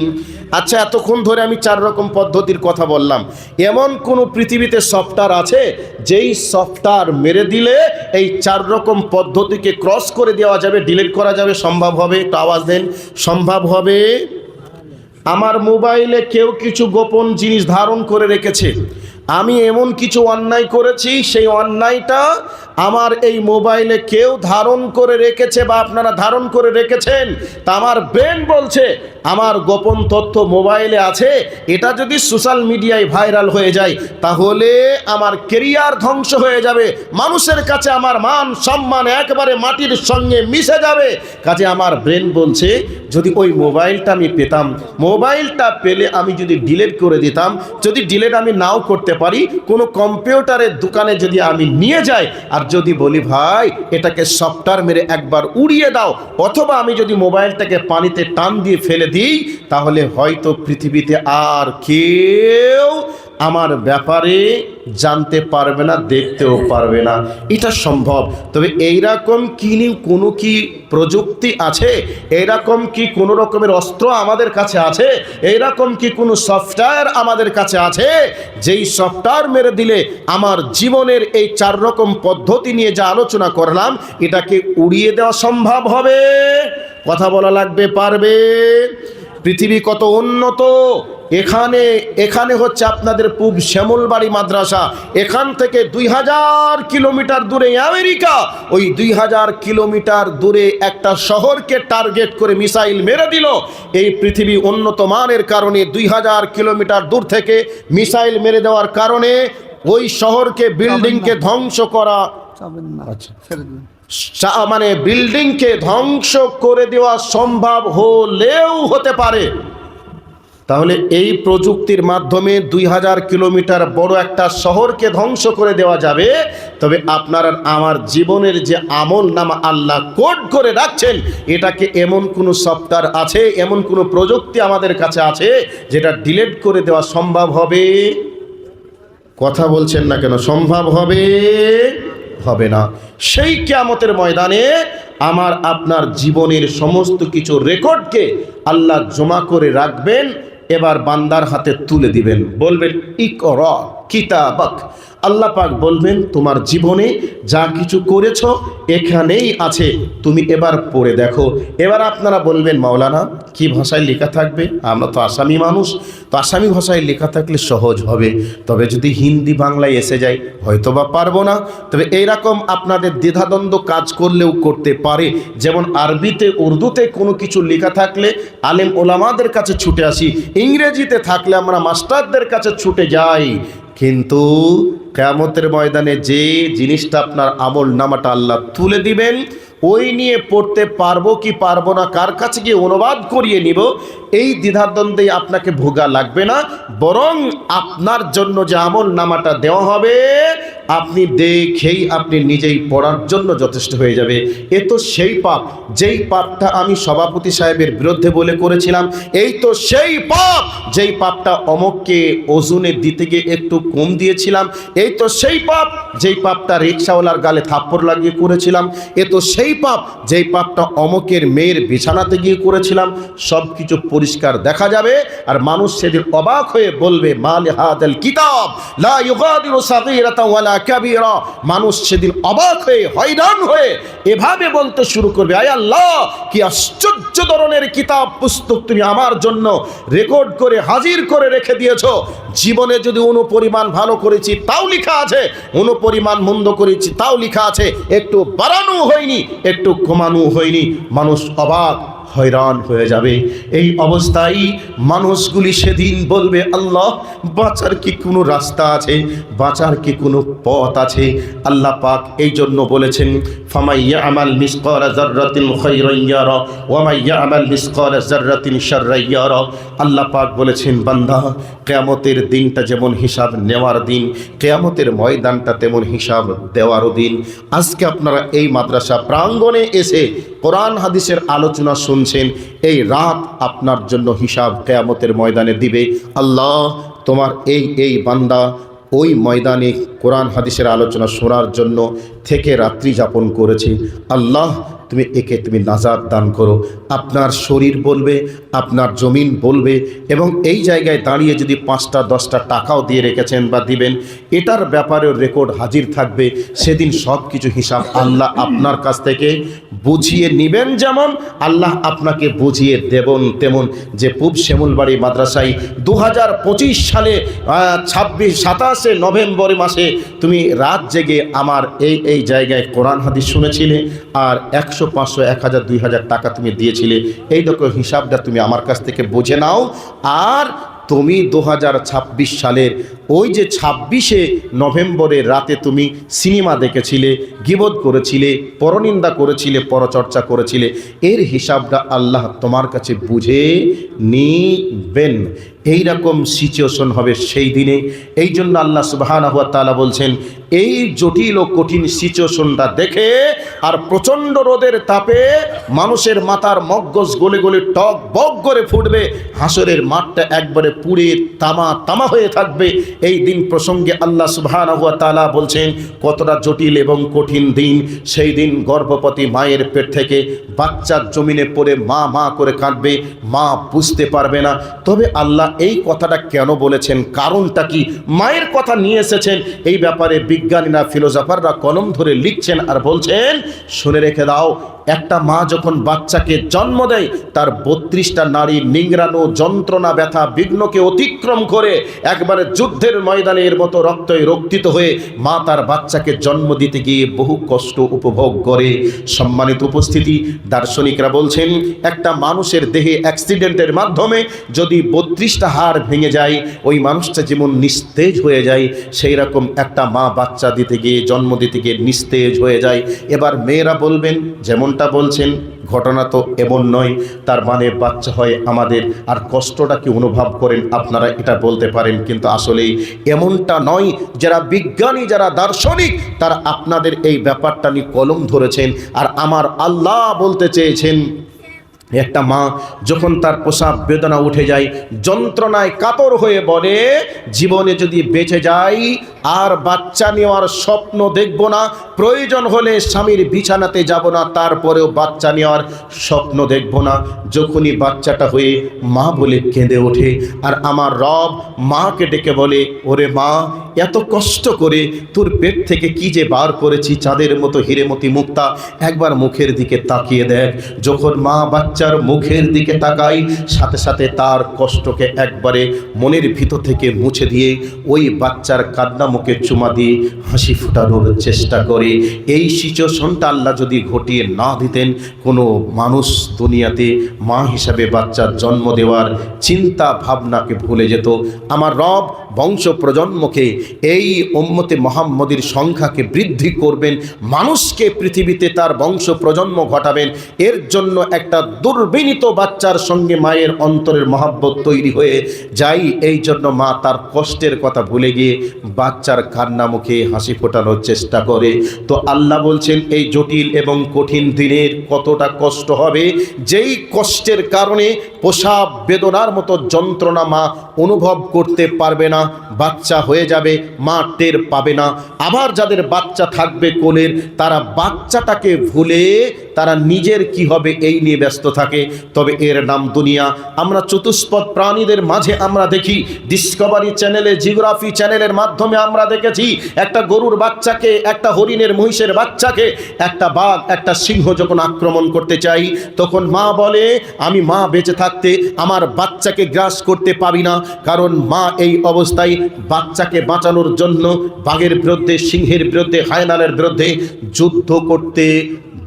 আচ্ছা, এতক্ষণ ধরে আমি 4 রকম পদ্ধতির কথা বললাম, এমন কোন পৃথিবীতে সফটওয়্যার আছে যেই সফটওয়্যার মেরে দিলে এই 4 রকম পদ্ধতিকে ক্রস করে দেওয়া যাবে, ডিলিট করা যাবে? সম্ভব হবে? একটু আওয়াজ দেন, সম্ভব হবে? আমার মোবাইলে কেউ কিছু গোপন জিনিস ধারণ করে রেখেছে, আমি এমন কিছু অন্যায় করেছি, সেই অন্যায়টা আমার এই মোবাইলে কেউ ধারণ করে রেখেছে বা আপনারা ধারণ করে রেখেছেন, তা আমার ব্রেন বলছে আমার গোপন তথ্য মোবাইলে আছে, এটা যদি সোশ্যাল মিডিয়ায় ভাইরাল হয়ে যায় তাহলে আমার কেরিয়ার ধ্বংস হয়ে যাবে, মানুষের কাছে আমার মান সম্মান একেবারে মাটির সঙ্গে মিশে যাবে। কাজে আমার ব্রেন বলছে যদি ওই মোবাইলটা আমি পেতাম, মোবাইলটা পেলে আমি যদি ডিলিট করে দিতাম, যদি ডিলিট আমি নাও করতে পারি, কোনো কম্পিউটারের দোকানে যদি আমি নিয়ে যাই আর যদি বলি ভাই এটাকে সফটওয়্যার মেরে একবার উড়িয়ে দাও, অথবা আমি যদি মোবাইলটাকে পানিতে টান দিয়ে ফেলে দিই, তাহলে হয়তো পৃথিবীতে আর কেউ আমার ব্যাপারে জানতে পারবে না, দেখতেও পারবে না। এটা সম্ভব। তবে এইরকম কোনো কি প্রযুক্তি আছে, এইরকম কি কোনো রকমের অস্ত্র আমাদের কাছে আছে, এইরকম কি কোনো সফটওয়্যার আমাদের কাছে আছে যেই সফটওয়্যার মেরে দিলে আমার জীবনের এই 4 রকম পদ্ধতি নিয়ে যা আলোচনা করলাম এটাকে উড়িয়ে দেওয়া সম্ভব হবে? কথা বলা লাগবে, পারবে? পৃথিবী কত উন্নত, এখানে হচ্ছে আপনাদের পূব শ্যামলবাড়ি মাদ্রাসা, এখান থেকে 2000 কিলোমিটার দূরে আমেরিকা, ওই 2000 কিলোমিটার দূরে একটা শহরকে টার্গেট করে মিসাইল মেরে দিল। এই পৃথিবী উন্নত মানের কারণে 2000 কিলোমিটার দূর থেকে মিসাইল মেরে দেওয়ার কারণে ওই শহরকে বিল্ডিংকে ধ্বংস করা, মানে বিল্ডিংকে ধ্বংস করে দেওয়া সম্ভব হলেও হতে পারে। তাহলে এই প্রযুক্তির মাধ্যমে 2000 কিলোমিটার বড় একটা শহরকে ধ্বংস করে দেওয়া যাবে। তবে আপনার আর আমার জীবনের যে আমল নামা আল্লাহ কোড করে রাখছেন, এটাকে এমন কোনো সফটওয়্যার আছে, এমন কোনো প্রযুক্তি আমাদের কাছে আছে যেটা ডিলিট করে দেওয়া সম্ভব হবে? কথা বলছেন না কেন? সম্ভব হবে? হবে না। সেই কিয়ামতের ময়দানে আমার আপনার জীবনের সমস্ত কিছু রেকর্ডকে আল্লাহ জমা করে রাখবেন, এবার বান্দার হাতে তুলে দিবেন, বলবেন ইকরা কিতাবাক। আল্লাহ পাক বলবেন তোমার জীবনে যা কিছু করেছো এখানেই আছে, তুমি এবার পড়ে দেখো। এবার আপনারা বলবেন মাওলানা কি ভাষায় লেখা থাকবে? আমরা তো আসামি মানুষ, তো আসামি ভাষায় লেখা থাকলে সহজ হবে, তবে যদি হিন্দি বাংলায় এসে যায় হয়তো বা পারবো না। তবে এইরকম আপনাদের দ্বিধাদ্বন্দ্ব কাজ করলেও করতে পারে। যেমন আরবিতে উর্দুতে কোনো কিছু লেখা থাকলে আলেম ওলামাদের কাছে ছুটে আসি, ইংরেজিতে থাকলে আমরা মাস্টারদের কাছে ছুটে যাই। কিন্তু কিয়ামতের ময়দানে যে জিনিসটা আপনার আমল নামাটা আল্লাহ তুলে দিবেন, ওই নিয়ে পড়তে পারবো কি পারবো না, কার কাছে গিয়ে অনুবাদ করিয়ে নিব, এই দ্বিধাদ্বন্দ্বে আপনাকে ভোগা লাগবে না। বরং আপনার জন্য যে আমল নামাটা দেওয়া হবে আপনি দেখেই আপনি নিজেই পড়ার জন্য যথেষ্ট হয়ে যাবে। এ তো সেই পাপ, যেই পাপটা আমি সভাপতি সাহেবের বিরুদ্ধে বলে করেছিলাম। এই তো সেই পাপ, যেই পাপটা অমককে ওজনে দিতে গিয়ে একটু কম দিয়েছিলাম। এই তো সেই পাপ, যেই পাপটা রিক্সাওয়ালার গালে থাপ্পড় লাগিয়ে করেছিলাম। এ তো সেই পাপ, যেই পাপটা অমকের মেয়ের বিছানাতে গিয়ে করেছিলাম। সব কিছু পরিষ্কার দেখা যাবে, আর মানুষ সেদিন অবাক হয়ে বলবে মা লিহাদাল কিতাব লা ইউগাদিরু সাগীরাতান ওয়ালা কাবীরা। মানুষ সেদিন অবাক হয়ে হয়রান হয়ে এভাবে বলতে শুরু করবে, আয় আল্লাহ কি আশ্চর্য ধরনের কিতাব পুস্তক তুমি আমার জন্য রেকর্ড করে হাজির করে রেখে দিয়েছো। জীবনে যদি অনুপরিমাণ ভালো করেছি তাও লেখা আছে, অনুপরিমাণ মন্দ করেছি তাও লেখা আছে, একটু বাড়ানো হয়নি, একটু কমানো হয়নি। মানুষ অবাক হয়রান হয়ে যাবে। এই অবস্থায় মানুষগুলি সেদিন বলবে আল্লাহ বাঁচার কি কোনো রাস্তা আছে, বাঁচার কি কোনো পথ আছে? আল্লাহ পাক এই জন্য বলেছেন ফামান ইয়ামাল মিসকালা যাররাতিন খায়রান ইয়ারা ওয়া মান ইয়ামাল মিসকালা যাররাতিন শাররান ইয়ারা। আল্লাহ পাক বলেছেন বান্দা কিয়ামতের দিনটা যেমন হিসাব নেওয়ার দিন, কিয়ামতের ময়দানটা তেমন হিসাব দেওয়ারও দিন। আজকে আপনারা এই মাদ্রাসা প্রাঙ্গণে এসে কোরআন হাদিসের আলোচনা শুনছেন, এই রাত আপনার জন্য হিসাব কিয়ামতের ময়দানে দিবে। আল্লাহ তোমার এই বান্দা ওই ময়দানে কোরআন হাদিসের আলোচনা শোনার জন্য থেকে রাত্রি যাপন করেছে। আল্লাহ তুমি একে তুমি নাজাত দান করো। আপনার শরীর বলবে, আপনার জমিন বলবে, এবং এই জায়গায় দাঁড়িয়ে যদি 5টা 10টা টাকাও দিয়ে রেখেছেন বা দিবেন, এটার ব্যাপারেও রেকর্ড হাজির থাকবে। সেদিন সব কিছু হিসাব আল্লাহ আপনার কাছ থেকে বুঝিয়ে নেবেন, যেমন আল্লাহ আপনাকে বুঝিয়ে দেবেন তেমন। যে পূব শ্যামলবাড়ি মাদ্রাসায় 2025 সালে 27 নভেম্বর মাসে তুমি রাত জেগে আমার এই জায়গায় কোরআন হাদিস শুনেছিলে, আর 100, 500, 1000, 2000 টাকা তুমি দিয়েছিলে। এই দেখো হিসাবটা তুমি আমার কাছ থেকে বুঝে নাও। আর তুমি 2026 সালের ওই যে 26শে নভেম্বরের রাতে তুমি সিনেমা দেখেছিলে, গীবত করেছিলে, পরনিন্দা করেছিলে, পরচর্চা করেছিলে, এর হিসাবটা আল্লাহ তোমার কাছে বুঝে নিবেন। এই রকম সিচুয়েশন হবে সেই দিনে। এই জন্য আল্লাহ সুবহানাহু ওয়া তাআলা বলছেন এই জটিল ও কঠিন সিচুয়েশনটা দেখে আর প্রচণ্ড রোদের তাপে মানুষের মাথার মগজ গলে গলে টক বক করে ফুটবে, হাসরের মাঠটা একবারে পুড়ে তামা তামা হয়ে থাকবে। এই দিন প্রসঙ্গে আল্লাহ সুবহানাহু ওয়া তাআলা বলছেন কতটা জটিল এবং কঠিন দিন। সেই দিন গর্ভবতী মায়ের পেট থেকে বাচ্চার জমিনে পড়ে মা মা করে কাঁদবে, মা বুঝতে পারবে না। তবে আল্লাহ এই কথাটা কেন বলেছেন, কারণটা কি, মায়ের কথা নিয়ে এসেছেন, এই ব্যাপারে বিজ্ঞানীরা ফিলোসফাররা কলম ধরে লিখছেন আর বলছেন শুনে রেখে দাও। একটা মা যখন বাচ্চাকে জন্ম দেয় তার 32টা নারী নিংড়ানো যন্ত্রণা ব্যথা বিঘ্নকে অতিক্রম করে একবারে যুদ্ধের ময়দানে এর মতো রক্তই রক্তিত হয়ে মা তার বাচ্চাকে জন্ম দিতে গিয়ে বহু কষ্ট উপভোগ করে। সম্মানিত উপস্থিতি, দার্শনিকরা বলছেন একটা মানুষের দেহে অ্যাক্সিডেন্টের মাধ্যমে যদি 32টা হাড় ভেঙে যায় ওই মানুষটা যেমন নিস্তেজ হয়ে যায়, সেই রকম একটা মা বাচ্চা দিতে গিয়ে জন্ম দিতে গিয়ে নিস্তেজ হয়ে যায়। এবার মেয়েরা বলবেন যেমনটা বলছেন ঘটনা তো এমন নয়, তার মানে বাচ্চা হয় আমাদের আর কষ্টটা কি অনুভব করেন আপনারা এটা বলতে পারেন, কিন্তু আসলেই এমনটা নয়। যারা বিজ্ঞানী যারা দার্শনিক তারা আপনাদের এই ব্যাপারটা নিয়ে কলম ধরেছেন। আর আমার আল্লাহ বলতে চেয়েছেন একটা মা যখন তার প্রসাব বেদনা উঠে যায় যন্ত্রণায় কাতর হয়ে বলে জীবনে যদি বেঁচে যাই আর বাচ্চা নেওয়ার স্বপ্ন দেখব না, প্রয়োজন হলে স্বামীর বিছানাতে যাব না, তারপরেও বাচ্চা নেওয়ার স্বপ্ন দেখব না। যখনই বাচ্চাটা হয়ে মা বলে কেঁদে ওঠে আর আমার রব মাকে ডেকে বলে ওরে মা এত কষ্ট করে তোর পেট থেকে কি যে বার করেছি চাঁদের মতো হিরেমতি মুক্তা, একবার মুখের দিকে তাকিয়ে দেখ। যখন মা বাচ্চার মুখের দিকে তাকাই সাথে সাথে তার কষ্টকে একবারে মনের ভিতর থেকে মুছে দিয়ে ওই বাচ্চার কান্না মুখে চুমা দিয়ে হাসি ফোটানোর চেষ্টা করে। এই সিচুয়েশনটা আল্লাহ যদি ঘটিয়ে না দিতেন কোনো মানুষ দুনিয়াতে মা হিসাবে বাচ্চার জন্ম দেওয়ার চিন্তা ভাবনাকে ভুলে যেত। আমার রব বংশ প্রজন্মকে এই উম্মতে মুহাম্মদীর সংখ্যাকে বৃদ্ধি করবেন, মানুষকে পৃথিবীতে তার বংশ প্রজন্ম ঘটাবেন। এর জন্য একটা দুর্বিনীত বাচ্চার সঙ্গে মায়ের অন্তরের মহাব্বত তৈরি হয়ে যায়। এই জন্য মা তার কষ্টের কথা ভুলে গিয়ে বাচ্চার কান্না মুখে হাসি ফোটানোর চেষ্টা করে। তো আল্লাহ বলছেন এই জটিল এবং কঠিন দিনের কতটা কষ্ট হবে, যেই কষ্টের কারণে প্রসাব বেদনার মতো যন্ত্রণা মা অনুভব করতে পারবে না, বাচ্চা হয়ে যাবে মা টের পাবে না। আবার যাদের বাচ্চা থাকবে কোলের তারা বাচ্চাটাকে ভুলে তারা নিজের কি হবে এই নিয়ে ব্যস্ত থাকে। তবে এর নাম দুনিয়া। আমরা চতুষ্পদ প্রাণীদের মাঝে আমরা দেখি ডিসকভারি চ্যানেলে জিওগ্রাফি চ্যানেলের মাধ্যমে আমরা দেখেছি একটা গরুর বাচ্চাকে একটা হরিণের মহিষের বাচ্চাকে একটা বাঘ একটা সিংহ যখন আক্রমণ করতে চাই তখন মা বলে আমি মা বেঁচে থাকতে আমার বাচ্চাকে গ্রাস করতে পারি না, কারণ মা এই অবস্থায় বাচ্চাকে বাঁচানোর জন্য বাঘের বিরুদ্ধে সিংহের বিরুদ্ধে হায়নানের বিরুদ্ধে যুদ্ধ করতে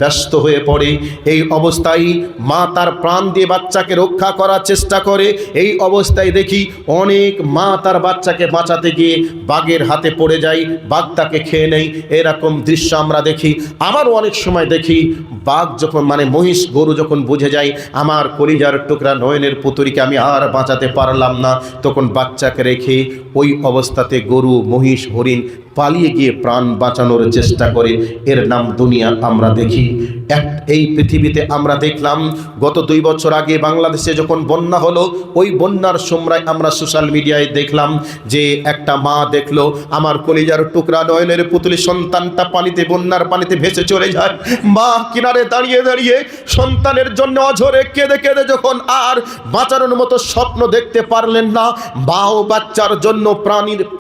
ব্যস্ত হয়ে পড়ে। এই অবস্থায় মা তার প্রাণ দিয়ে বাচ্চাকে রক্ষা করার চেষ্টা করে। এই অবস্থায় দেখি অনেক মা তার বাচ্চাকে বাঁচাতে গিয়ে বাঘের হাতে পড়ে যায়, বাঘ তাকে খেয়ে নেয়। এরকম দৃশ্য আমরা দেখি। আবারও অনেক সময় দেখি বাঘ যখন মহিষ গরু যখন বুঝে যায় আমার কলিজার টুকরা নয়নের পুতুরিকে আমি আর বাঁচাতে পারলাম না, তখন বাচ্চাকে রেখে ওই অবস্থাতে গরু মহিষ হরিণ পালিয়ে গিয়ে প্রাণ বাঁচানোর চেষ্টা করে। এর নাম দুনিয়া। আমরা দেখি এই পৃথিবীতে আমরা দেখলাম গত 2 বছর আগে বাংলাদেশে যখন বন্যা হলো ওই বন্যার সময় আমরা সোশ্যাল মিডিয়ায় দেখলাম যে একটা মা দেখলো আমার কলিজার টুকরা নয়নের পুতুলি সন্তানটা পানিতে বন্যার পানিতে ভেসে চলে যায়। মা কিনারে দাঁড়িয়ে দাঁড়িয়ে সন্তানের জন্য অঝরে কেঁদে কেঁদে যখন আর বাঁচানোর মতো স্বপ্ন দেখতে পারলেন না, মাও বাচ্চার জন্য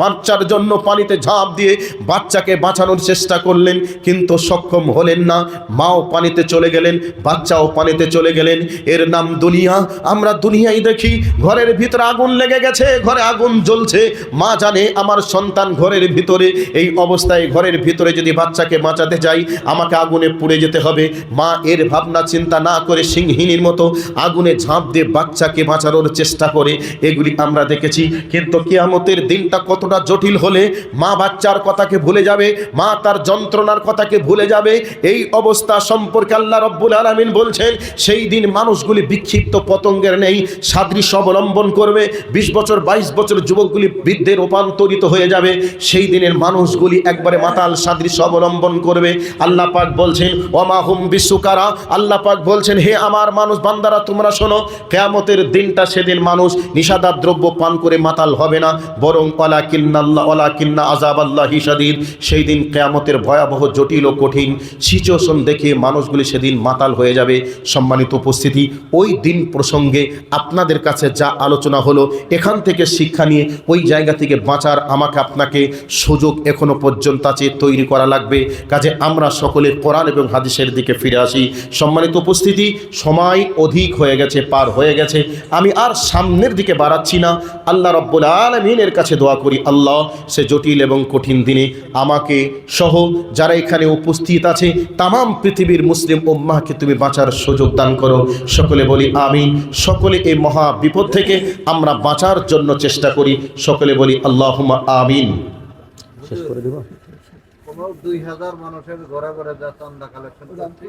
বাচ্চার জন্য পানিতে ঝাঁপ দিয়ে বাচ্চাকে বাঁচানোর চেষ্টা করলেন কিন্তু সক্ষম হলেন না। মাও পানিতে চলে গেলেন, বাচ্চাও পানিতে চলে গেলেন। এর নাম দুনিয়া। আমরা দুনিয়ায় দেখি ঘরের ভিতরে আগুন লেগে গেছে, ঘরে আগুন জ্বলছে, মা জানে আমার সন্তান ঘরের ভিতরে। এই অবস্থায় ঘরের ভিতরে যদি বাচ্চাকে বাঁচাতে যাই আমাকে আগুনে পুড়ে যেতে হবে। মা এর ভাবনা চিন্তা না করে সিংহিনীর মতো আগুনে ঝাঁপ দিয়ে বাচ্চাকে বাঁচানোর চেষ্টা করে। এগুলি আমরা দেখেছি। কিন্তু কিয়ামতের দিনটা কতটা জটিল হলে মা বাচ্চার কথাকে ভুলে যাবে, মা তার যন্ত্রণার কথাকে ভুলে যাবে। এই অবস্থা সম্পর্কে আল্লাহ রব্বুল আলামিন বলছেন সেই দিন মানুষগুলি বিক্ষিপ্ত পতঙ্গের নেই সাদৃশ্য অবলম্বন করবে। 20 বছর 22 বছর যুবকগুলি বৃদ্ধে রূপান্তরিত হয়ে যাবে। সেই দিনের মানুষগুলি একবারে মাতাল সাদৃশ্য অবলম্বন করবে। আল্লাহ পাক বলছেন ওমা হুম বিসুকারা। আল্লাহ পাক বলছেন হে আমার মানুষ বান্দারা তোমরা শোনো, কিয়ামতের দিনটা সেদিন মানুষ নিশাদার দ্রব্য পান করে মাতাল হবে না, বরং ওয়ালাকিন্না আযাবাল্লাহ আযাবাল্লাহি শাদীদ। সেই দিন কিয়ামতের ভয়াবহ জটিল ও কঠিন সিচুয়েশন দেখে মানুষগুলি সেদিন মাতাল হয়ে যাবে। সম্মানিত উপস্থিতি, ওই দিন প্রসঙ্গে আপনাদের কাছে যা আলোচনা হলো, এখান থেকে শিক্ষা নিয়ে ওই জায়গা থেকে বাঁচার আমাকে আপনাকে সুযোগ এখনো পর্যন্ত আছে, তৈরি করা লাগবে। কাজে আমরা সকলে কোরআন এবং হাদিসের দিকে ফিরে আসি। সম্মানিত উপস্থিতি, সময় অধিক হয়ে গেছে, পার হয়ে গেছে, আমি আর সামনের দিকে বাড়াচ্ছি না। আল্লাহ রাব্বুল আলামিনের কাছে দোয়া করি, আল্লাহ সে জটিল এবং কঠিন দিনে আমাকে সহ যারা এখানে উপস্থিত আছে তামাম পৃথিবীর মুসলিম উম্মাহকে তুমি বাঁচার সুযোগ দান করো। সকলে বলি আমিন। সকলে এই মহা বিপদ থেকে আমরা বাঁচার জন্য চেষ্টা করি। সকলে বলি আল্লাহুম্মা আমিন। শেষ করে দেব। 2000 মানুষের ঘরে ঘরে যা চাঁদা কালেকশন করছি।